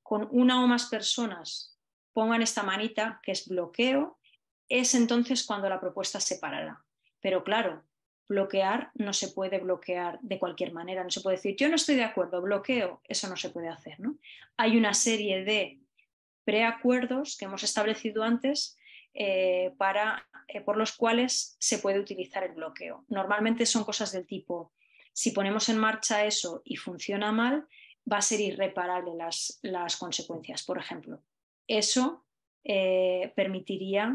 con una o más personas pongan esta manita, que es bloqueo, es entonces cuando la propuesta se parará. Pero claro, bloquear no se puede bloquear de cualquier manera. No se puede decir, yo no estoy de acuerdo, bloqueo. Eso no se puede hacer, ¿no? Hay una serie de preacuerdos que hemos establecido antes por los cuales se puede utilizar el bloqueo. Normalmente son cosas del tipo, si ponemos en marcha eso y funciona mal, va a ser irreparable las consecuencias. Por ejemplo, eso sería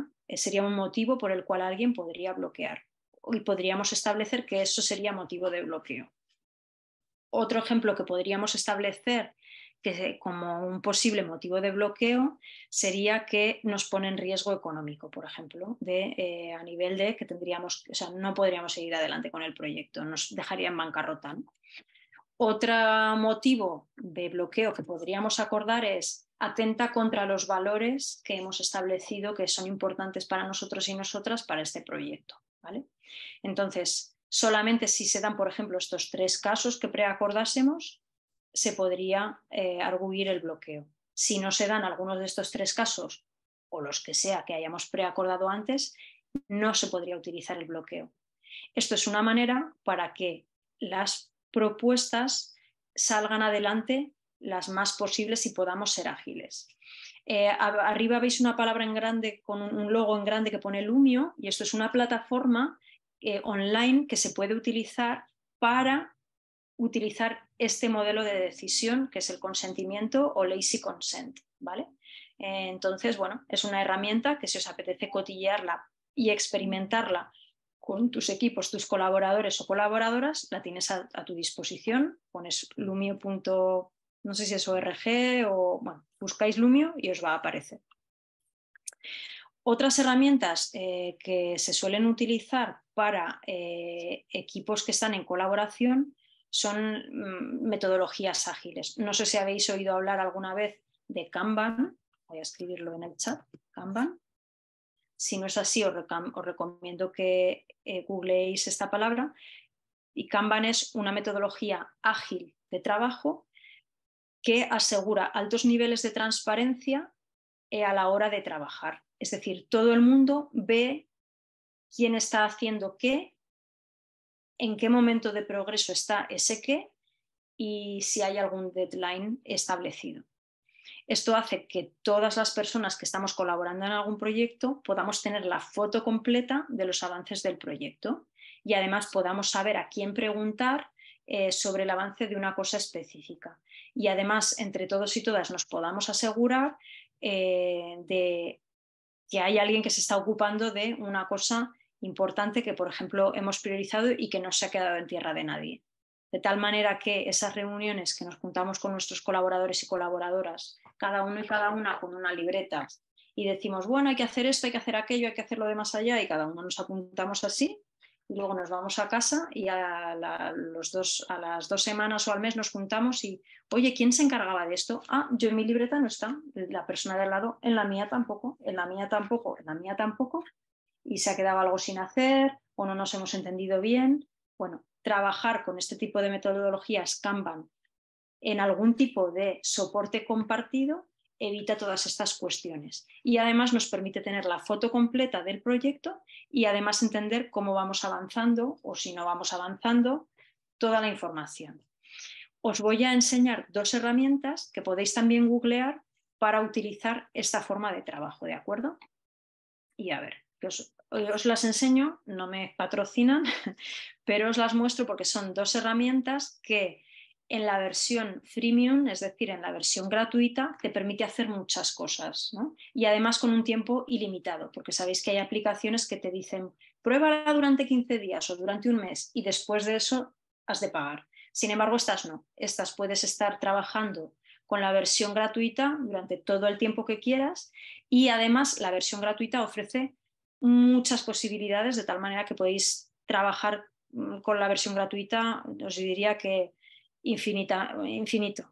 un motivo por el cual alguien podría bloquear y podríamos establecer que eso sería motivo de bloqueo. Otro ejemplo que podríamos establecer que como un posible motivo de bloqueo sería que nos pone en riesgo económico, por ejemplo, a nivel de que no podríamos seguir adelante con el proyecto, nos dejaría en bancarrota, ¿no? Otro motivo de bloqueo que podríamos acordar es atenta contra los valores que hemos establecido que son importantes para nosotros y nosotras para este proyecto, ¿vale? Entonces, solamente si se dan, por ejemplo, estos 3 casos que preacordásemos, se podría arguir el bloqueo. Si no se dan algunos de estos 3 casos, o los que sea que hayamos preacordado antes, no se podría utilizar el bloqueo. Esto es una manera para que las propuestas salgan adelante las más posibles y podamos ser ágiles. Arriba veis una palabra en grande con un logo en grande que pone Lumio, y esto es una plataforma online que se puede utilizar para utilizar este modelo de decisión que es el consentimiento o lazy consent, ¿vale? Entonces, bueno, es una herramienta que si os apetece cotillearla y experimentarla con tus equipos, tus colaboradores o colaboradoras, la tienes a tu disposición. Pones lumio. No sé si es org o, bueno, buscáis Lumio y os va a aparecer. Otras herramientas que se suelen utilizar para equipos que están en colaboración son metodologías ágiles. No sé si habéis oído hablar alguna vez de Kanban. Voy a escribirlo en el chat. Kanban. Si no es así, os recomiendo que googleéis esta palabra. Y Kanban es una metodología ágil de trabajo que asegura altos niveles de transparencia a la hora de trabajar. Es decir, todo el mundo ve quién está haciendo qué, en qué momento de progreso está ese qué y si hay algún deadline establecido. Esto hace que todas las personas que estamos colaborando en algún proyecto podamos tener la foto completa de los avances del proyecto y además podamos saber a quién preguntar sobre el avance de una cosa específica. Y además, entre todos y todas, nos podamos asegurar de que hay alguien que se está ocupando de una cosa importante que, por ejemplo, hemos priorizado y que no se ha quedado en tierra de nadie. De tal manera que esas reuniones que nos juntamos con nuestros colaboradores y colaboradoras, cada uno y cada una con una libreta, y decimos, bueno, hay que hacer esto, hay que hacer aquello, hay que hacer lo de más allá, y cada uno nos apuntamos así, y luego nos vamos a casa y a las 2 semanas o al mes nos juntamos y, oye, ¿quién se encargaba de esto? Ah, yo en mi libreta no está, la persona de al lado, en la mía tampoco, en la mía tampoco, en la mía tampoco, y se ha quedado algo sin hacer o no nos hemos entendido bien. Bueno, trabajar con este tipo de metodologías Kanban en algún tipo de soporte compartido evita todas estas cuestiones y además nos permite tener la foto completa del proyecto y además entender cómo vamos avanzando o si no vamos avanzando toda la información. Os voy a enseñar 2 herramientas que podéis también googlear para utilizar esta forma de trabajo, ¿de acuerdo? Y a ver, os las enseño, no me patrocinan, pero os las muestro porque son 2 herramientas que en la versión freemium, es decir, en la versión gratuita, te permite hacer muchas cosas, ¿no? Y además con un tiempo ilimitado, porque sabéis que hay aplicaciones que te dicen pruébala durante 15 días o durante un mes y después de eso has de pagar. Sin embargo, estas no. Estas puedes estar trabajando con la versión gratuita durante todo el tiempo que quieras y además la versión gratuita ofrece muchas posibilidades de tal manera que podéis trabajar con la versión gratuita, os diría que infinito.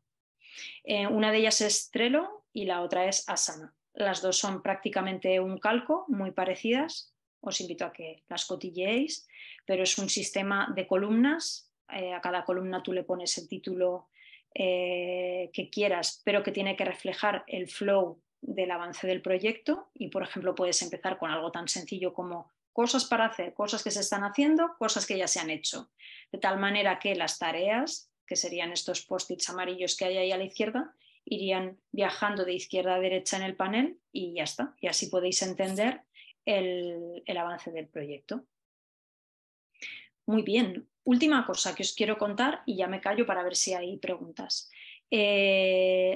Una de ellas es Trello y la otra es Asana. Las 2 son prácticamente un calco, muy parecidas. Os invito a que las cotilleéis, pero es un sistema de columnas. A cada columna tú le pones el título que quieras, pero que tiene que reflejar el flow del avance del proyecto y, por ejemplo, puedes empezar con algo tan sencillo como cosas para hacer, cosas que se están haciendo, cosas que ya se han hecho. De tal manera que las tareas, que serían estos post-its amarillos que hay ahí a la izquierda, irían viajando de izquierda a derecha en el panel y ya está. Y así podéis entender el avance del proyecto. Muy bien. Última cosa que os quiero contar y ya me callo para ver si hay preguntas.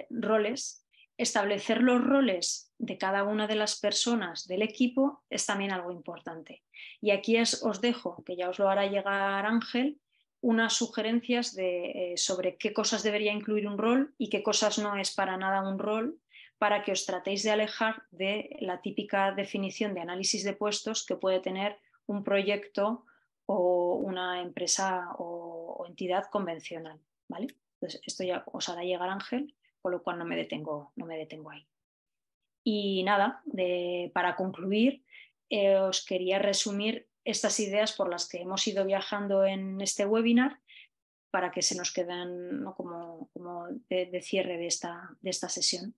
Roles. Establecer los roles de cada una de las personas del equipo es también algo importante. Y aquí os dejo, que ya os lo hará llegar Ángel, unas sugerencias sobre qué cosas debería incluir un rol y qué cosas no es para nada un rol, para que os tratéis de alejar de la típica definición de análisis de puestos que puede tener un proyecto o una empresa o entidad convencional, ¿vale? Entonces, esto ya os hará llegar Ángel, con lo cual no me detengo ahí. Y nada, para concluir, os quería resumir estas ideas por las que hemos ido viajando en este webinar para que se nos queden, ¿no?, como de cierre de esta sesión.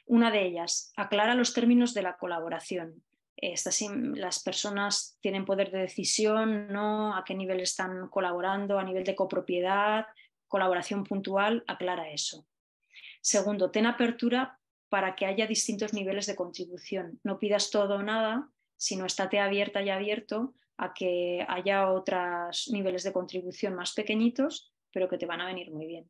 Una de ellas, aclara los términos de la colaboración. Las personas tienen poder de decisión, ¿no? A qué nivel están colaborando, a nivel de copropiedad, colaboración puntual, aclara eso. Segundo, ten apertura para que haya distintos niveles de contribución. No pidas todo o nada, sino estate abierta y abierto a que haya otros niveles de contribución más pequeñitos, pero que te van a venir muy bien.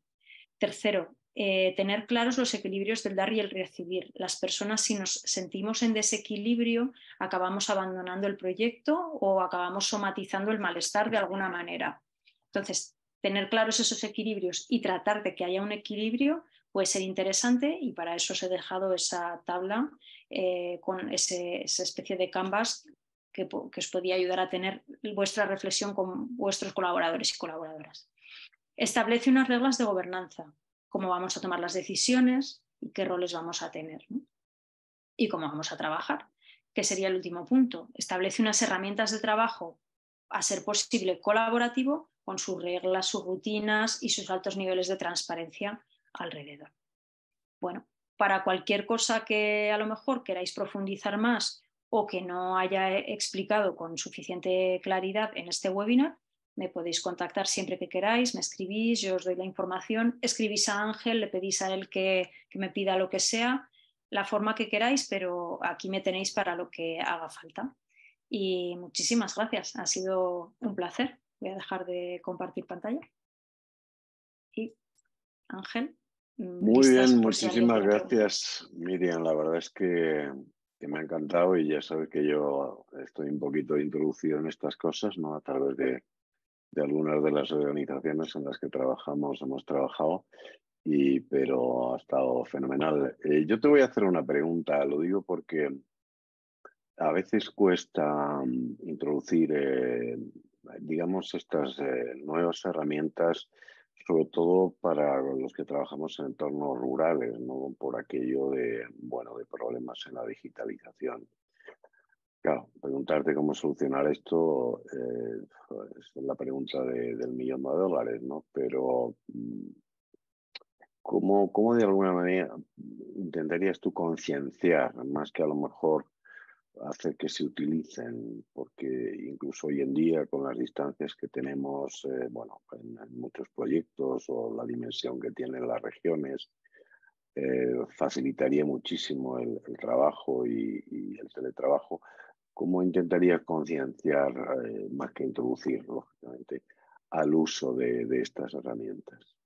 Tercero, tener claros los equilibrios del dar y el recibir. Las personas, si nos sentimos en desequilibrio, acabamos abandonando el proyecto o acabamos somatizando el malestar de alguna manera. Entonces, tener claros esos equilibrios y tratar de que haya un equilibrio puede ser interesante y para eso os he dejado esa tabla con esa especie de canvas que os podía ayudar a tener vuestra reflexión con vuestros colaboradores y colaboradoras. Establece unas reglas de gobernanza, cómo vamos a tomar las decisiones y qué roles vamos a tener, ¿no? Y cómo vamos a trabajar, que sería el último punto. Establece unas herramientas de trabajo, a ser posible colaborativo, con sus reglas, sus rutinas y sus altos niveles de transparencia alrededor. Bueno, para cualquier cosa que a lo mejor queráis profundizar más o que no haya explicado con suficiente claridad en este webinar, me podéis contactar siempre que queráis, me escribís, yo os doy la información, escribís a Ángel, le pedís a él que me pida lo que sea, la forma que queráis, pero aquí me tenéis para lo que haga falta. Y muchísimas gracias, ha sido un placer. Voy a dejar de compartir pantalla. Y Ángel. Muy bien, muchísimas gracias, Miriam. La verdad es que que me ha encantado y ya sabes que yo estoy un poquito introducido en estas cosas, ¿no? A través de algunas de las organizaciones en las que hemos trabajado, pero ha estado fenomenal. Yo te voy a hacer una pregunta, lo digo porque a veces cuesta introducir, digamos, estas nuevas herramientas, sobre todo para los que trabajamos en entornos rurales, ¿no? Por aquello de, bueno, de problemas en la digitalización. Claro, preguntarte cómo solucionar esto es la pregunta del millón de dólares, ¿no? Pero ¿cómo de alguna manera intentarías tú concienciar, más que a lo mejor hacer que se utilicen? Porque incluso hoy en día, con las distancias que tenemos, bueno, en muchos proyectos o la dimensión que tienen las regiones, facilitaría muchísimo el trabajo y el teletrabajo. ¿Cómo intentarías concienciar, más que introducir, lógicamente, al uso de estas herramientas?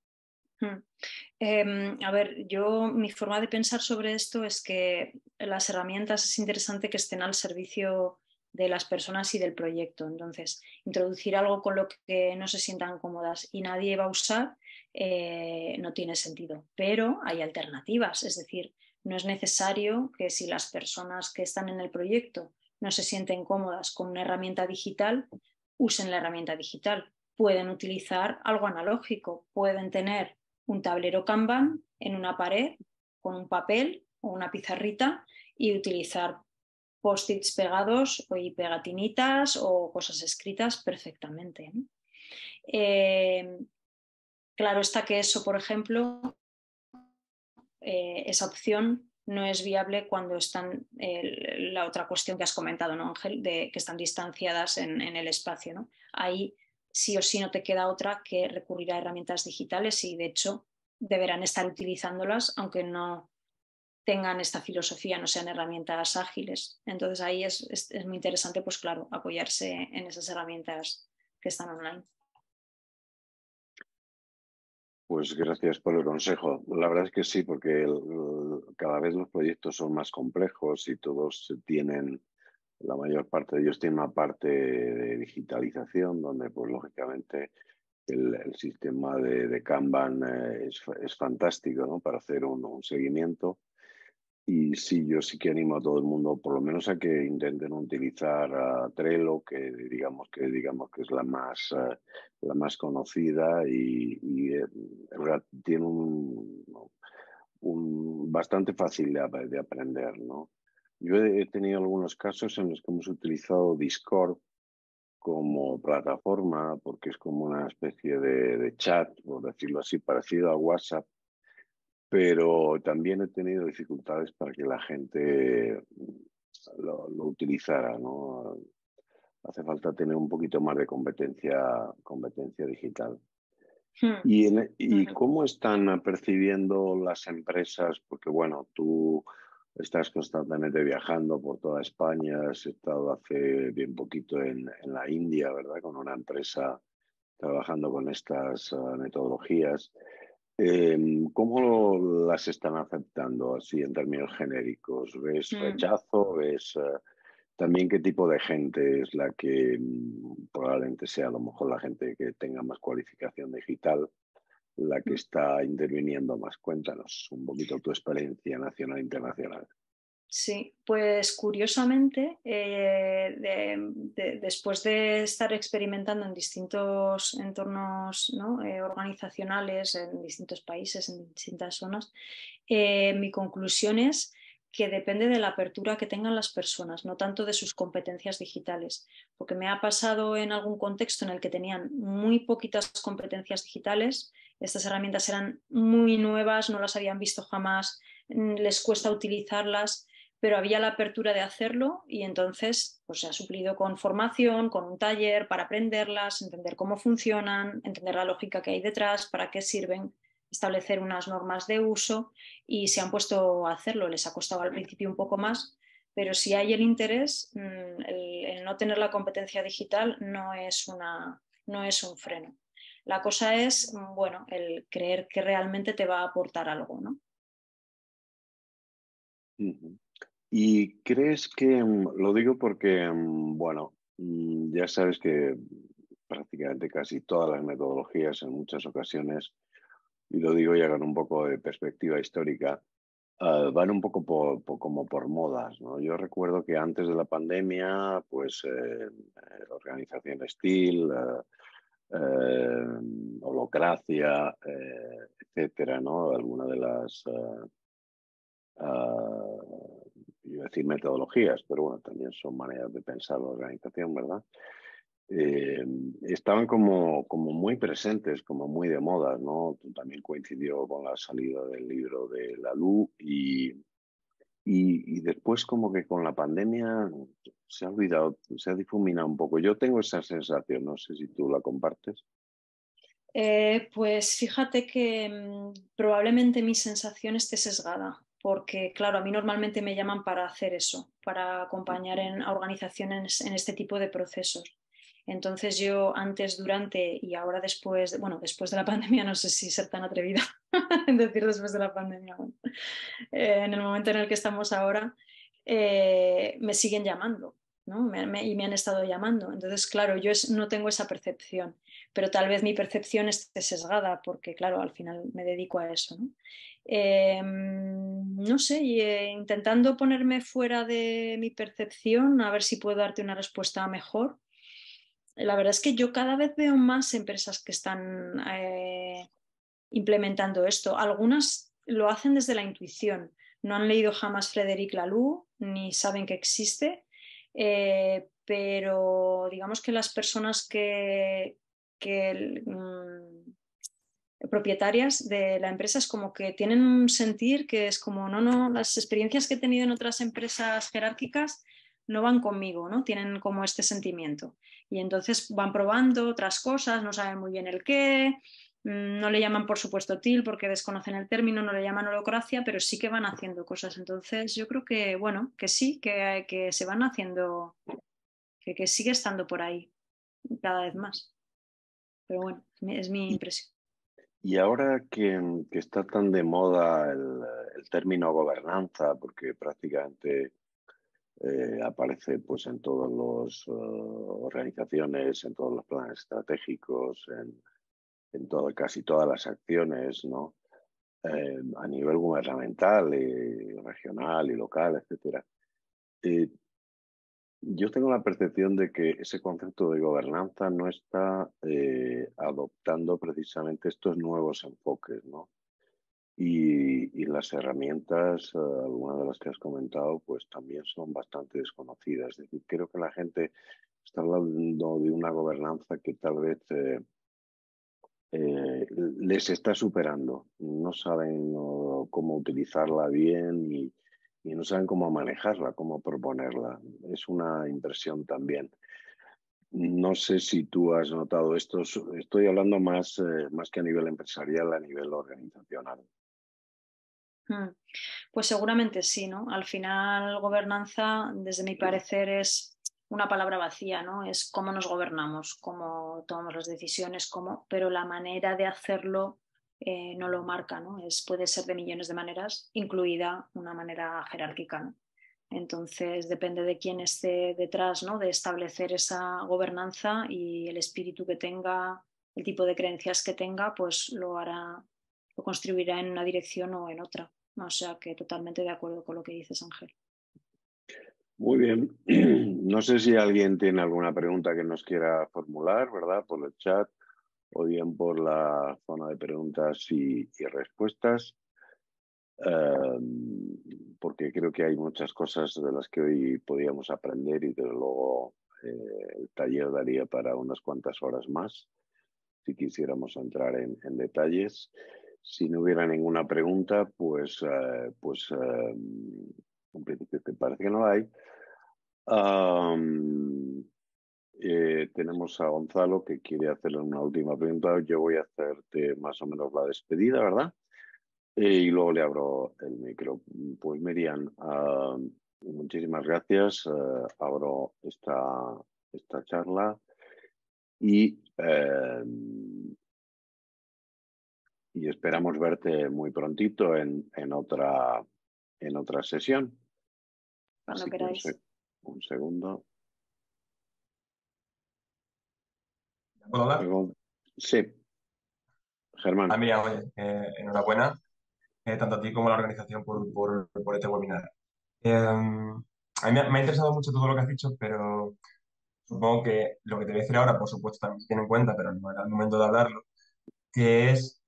A ver, mi forma de pensar sobre esto es que las herramientas es interesante que estén al servicio de las personas y del proyecto. Entonces, introducir algo con lo que no se sientan cómodas y nadie va a usar no tiene sentido. Pero hay alternativas, es decir, no es necesario que si las personas que están en el proyecto no se sienten cómodas con una herramienta digital, usen la herramienta digital. Pueden utilizar algo analógico, pueden tener un tablero Kanban en una pared con un papel o una pizarrita y utilizar post-its pegados y pegatinitas o cosas escritas perfectamente, ¿no? Claro está que eso, por ejemplo, esa opción no es viable cuando están la otra cuestión que has comentado, ¿no, Ángel? De que están distanciadas en el espacio, ¿no? Ahí sí o sí no te queda otra que recurrir a herramientas digitales y de hecho deberán estar utilizándolas aunque no tengan esta filosofía, no sean herramientas ágiles. Entonces ahí es muy interesante, pues claro, apoyarse en esas herramientas que están online. Pues gracias por el consejo. La verdad es que sí, porque cada vez los proyectos son más complejos y todos tienen, la mayor parte de ellos tienen una parte de digitalización donde pues lógicamente el sistema de Kanban es fantástico, ¿no? Para hacer un seguimiento. Y sí, yo sí que animo a todo el mundo, por lo menos a que intenten utilizar Trello, que digamos que es la más conocida y tiene un bastante fácil de aprender, ¿no? Yo he tenido algunos casos en los que hemos utilizado Discord como plataforma, porque es como una especie de chat, por decirlo así, parecido a WhatsApp, pero también he tenido dificultades para que la gente lo utilizara, ¿no? Hace falta tener un poquito más de competencia digital. ¿Y cómo están percibiendo las empresas? Porque, bueno, tú estás constantemente viajando por toda España, has estado hace bien poquito en la India, ¿verdad? Con una empresa trabajando con estas metodologías. ¿Cómo las están aceptando así en términos genéricos? ¿Ves rechazo? ¿Ves también qué tipo de gente es la que probablemente sea a lo mejor la gente que tenga más cualificación digital, la que está interviniendo más? Cuéntanos un poquito tu experiencia nacional e internacional. Sí, pues curiosamente, después de estar experimentando en distintos entornos, ¿no? Organizacionales, en distintos países, en distintas zonas, mi conclusión es que depende de la apertura que tengan las personas, no tanto de sus competencias digitales, porque me ha pasado en algún contexto en el que tenían muy poquitas competencias digitales, estas herramientas eran muy nuevas, no las habían visto jamás, les cuesta utilizarlas, pero había la apertura de hacerlo y entonces pues, se ha suplido con formación, con un taller para aprenderlas, entender cómo funcionan, entender la lógica que hay detrás, para qué sirven, establecer unas normas de uso y se han puesto a hacerlo. Les ha costado al principio un poco más, pero si hay el interés, el no tener la competencia digital no es un freno. La cosa es, bueno, el creer que realmente te va a aportar algo, ¿no? Uh-huh. ¿Y crees que, lo digo porque, bueno, ya sabes que prácticamente casi todas las metodologías en muchas ocasiones, y lo digo ya con un poco de perspectiva histórica, van un poco como por modas, ¿no? Yo recuerdo que antes de la pandemia, pues organización Steel, holocracia, etcétera, ¿no? Alguna de las, iba a decir metodologías, pero bueno, también son maneras de pensar la organización, ¿verdad? Eh, Estaban como muy presentes, como muy de moda, ¿no? También coincidió con la salida del libro de Laloux y después como que con la pandemia se ha olvidado, se ha difuminado un poco. Yo tengo esa sensación, no sé si tú la compartes. Pues fíjate que probablemente mi sensación esté sesgada, porque claro, a mí normalmente me llaman para hacer eso, para acompañar a organizaciones en este tipo de procesos. Entonces yo antes, durante y ahora después, bueno, después de la pandemia, no sé si ser tan atrevida en decir después de la pandemia, bueno, en el momento en el que estamos ahora, me siguen llamando, ¿no? Y me han estado llamando. Entonces, claro, yo no tengo esa percepción, pero tal vez mi percepción esté sesgada porque, claro, al final me dedico a eso, ¿no? No sé, intentando ponerme fuera de mi percepción, a ver si puedo darte una respuesta mejor. La verdad es que yo cada vez veo más empresas que están implementando esto. Algunas lo hacen desde la intuición. No han leído jamás Frédéric Laloux ni saben que existe, pero digamos que las personas propietarias de la empresa es como que tienen un sentir que es como, no, las experiencias que he tenido en otras empresas jerárquicas no van conmigo, ¿no? Tienen como este sentimiento. Y entonces van probando otras cosas, no saben muy bien el qué, no le llaman por supuesto TIL porque desconocen el término, no le llaman holocracia, pero sí que van haciendo cosas. Entonces yo creo que, bueno, que sí, que se van haciendo, que sigue estando por ahí cada vez más. Pero bueno, es mi Y, impresión. y ahora que está tan de moda el término gobernanza, porque prácticamente aparece pues en todas las organizaciones, en todos los planes estratégicos, casi todas las acciones, ¿no? A nivel gubernamental, y regional y local, etcétera. Eh, yo tengo la percepción de que ese concepto de gobernanza no está adoptando precisamente estos nuevos enfoques, ¿no? Y las herramientas, algunas de las que has comentado, pues también son bastante desconocidas. Es decir, creo que la gente está hablando de una gobernanza que tal vez les está superando. No saben cómo utilizarla bien y no saben cómo manejarla, cómo proponerla. Es una impresión también. No sé si tú has notado esto. Estoy hablando más que a nivel empresarial, a nivel organizacional. Pues seguramente sí, ¿no? Al final, gobernanza, desde mi parecer, es una palabra vacía, ¿no? Es cómo nos gobernamos, cómo tomamos las decisiones, cómo, pero la manera de hacerlo no lo marca, ¿no? Puede ser de millones de maneras, incluida una manera jerárquica, ¿no? Entonces, depende de quién esté detrás, ¿no? De establecer esa gobernanza y el espíritu que tenga, el tipo de creencias que tenga, pues lo hará, lo construirá en una dirección o en otra. O sea que totalmente de acuerdo con lo que dices, Ángel. Muy bien. No sé si alguien tiene alguna pregunta que nos quiera formular, ¿verdad? Por el chat o bien por la zona de preguntas y respuestas. Porque creo que hay muchas cosas de las que hoy podíamos aprender y desde luego el taller daría para unas cuantas horas más si quisiéramos entrar en detalles. Si no hubiera ninguna pregunta, pues en principio te parece que no hay. Tenemos a Gonzalo que quiere hacerle una última pregunta. Yo voy a hacerte más o menos la despedida, ¿verdad? Y luego le abro el micro. Pues Miriam, muchísimas gracias. Abro esta charla y, y esperamos verte muy prontito en otra sesión. Cuando Así que queráis. un segundo. ¿Puedo hablar? Sí, Germán. Mira, oye, enhorabuena, tanto a ti como a la organización por este webinar. A mí me ha interesado mucho todo lo que has dicho, pero supongo que lo que te voy a decir ahora, por supuesto, también se tiene en cuenta, pero no era el momento de hablarlo, que es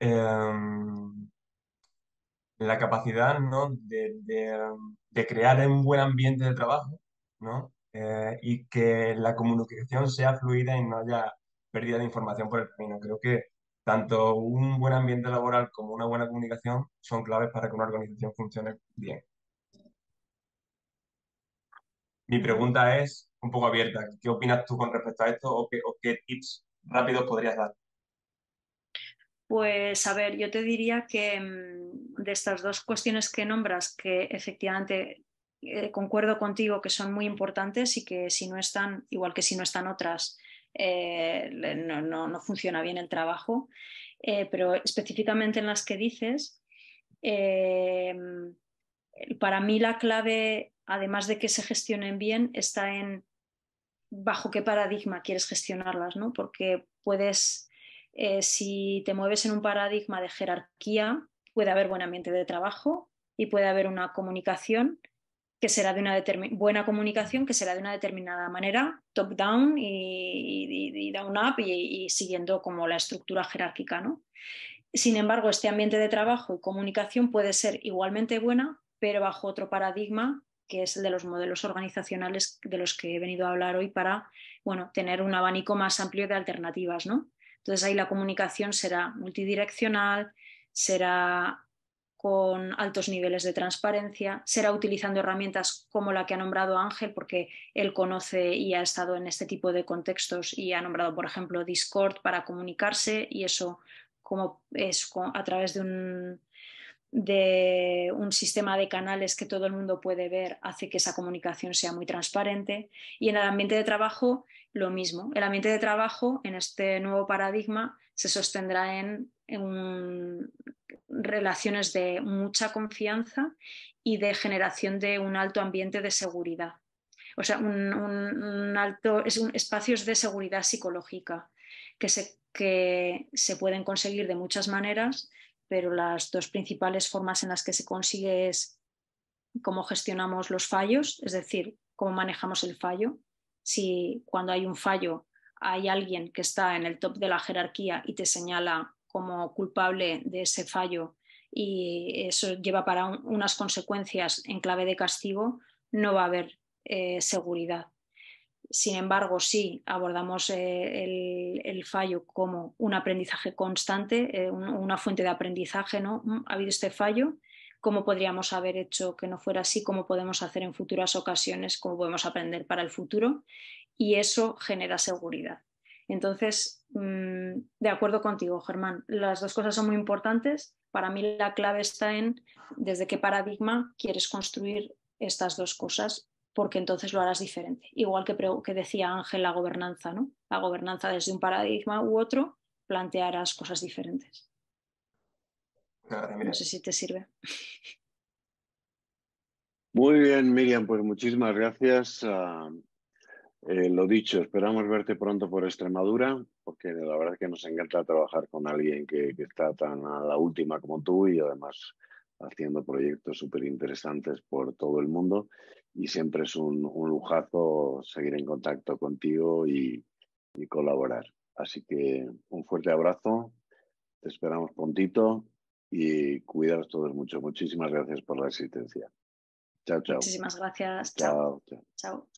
la capacidad, ¿no? de crear un buen ambiente de trabajo, ¿no? Y que la comunicación sea fluida y no haya pérdida de información por el camino. Creo que tanto un buen ambiente laboral como una buena comunicación son claves para que una organización funcione bien. Mi pregunta es un poco abierta. ¿Qué opinas tú con respecto a esto o qué tips rápidos podrías dar? Pues a ver, yo te diría que de estas dos cuestiones que nombras, que efectivamente concuerdo contigo que son muy importantes y que si no están, igual que si no están otras, no funciona bien el trabajo, pero específicamente en las que dices, eh, para mí la clave, además de que se gestionen bien, está en bajo qué paradigma quieres gestionarlas, ¿no? Porque puedes, si te mueves en un paradigma de jerarquía, puede haber buen ambiente de trabajo y puede haber una comunicación que será de una buena comunicación que será de una determinada manera, top down y down up y siguiendo como la estructura jerárquica, ¿no? Sin embargo, este ambiente de trabajo y comunicación puede ser igualmente buena, pero bajo otro paradigma, que es el de los modelos organizacionales de los que he venido a hablar hoy para, bueno, tener un abanico más amplio de alternativas, ¿no? Entonces ahí la comunicación será multidireccional, será con altos niveles de transparencia, será utilizando herramientas como la que ha nombrado Ángel, porque él conoce y ha estado en este tipo de contextos y ha nombrado, por ejemplo, Discord para comunicarse y eso como es a través de un sistema de canales que todo el mundo puede ver, hace que esa comunicación sea muy transparente. Y en el ambiente de trabajo, lo mismo. El ambiente de trabajo, en este nuevo paradigma, se sostendrá en relaciones de mucha confianza y de generación de un alto ambiente de seguridad. O sea, espacios de seguridad psicológica que se pueden conseguir de muchas maneras, pero las dos principales formas en las que se consigue es cómo gestionamos los fallos, es decir, cómo manejamos el fallo. Si cuando hay un fallo hay alguien que está en el top de la jerarquía y te señala como culpable de ese fallo y eso lleva para unas consecuencias en clave de castigo, no va a haber seguridad. Sin embargo, si abordamos el fallo como un aprendizaje constante, una fuente de aprendizaje, ¿no? Ha habido este fallo, ¿cómo podríamos haber hecho que no fuera así? ¿Cómo podemos hacer en futuras ocasiones? ¿Cómo podemos aprender para el futuro? Y eso genera seguridad. Entonces, de acuerdo contigo, Germán, las dos cosas son muy importantes. Para mí la clave está en desde qué paradigma quieres construir estas dos cosas porque entonces lo harás diferente. Igual que decía Ángel, la gobernanza, ¿no? La gobernanza desde un paradigma u otro, plantearás cosas diferentes. No sé si te sirve. Muy bien, Miriam, pues muchísimas gracias. Lo dicho, esperamos verte pronto por Extremadura, porque la verdad es que nos encanta trabajar con alguien que está tan a la última como tú y además haciendo proyectos súper interesantes por todo el mundo. Y siempre es un lujazo seguir en contacto contigo y colaborar. Así que un fuerte abrazo, te esperamos prontito y cuidaos todos mucho. Muchísimas gracias por la asistencia. Chao, chao. Muchísimas gracias. Chao. Chao, chao. Chao.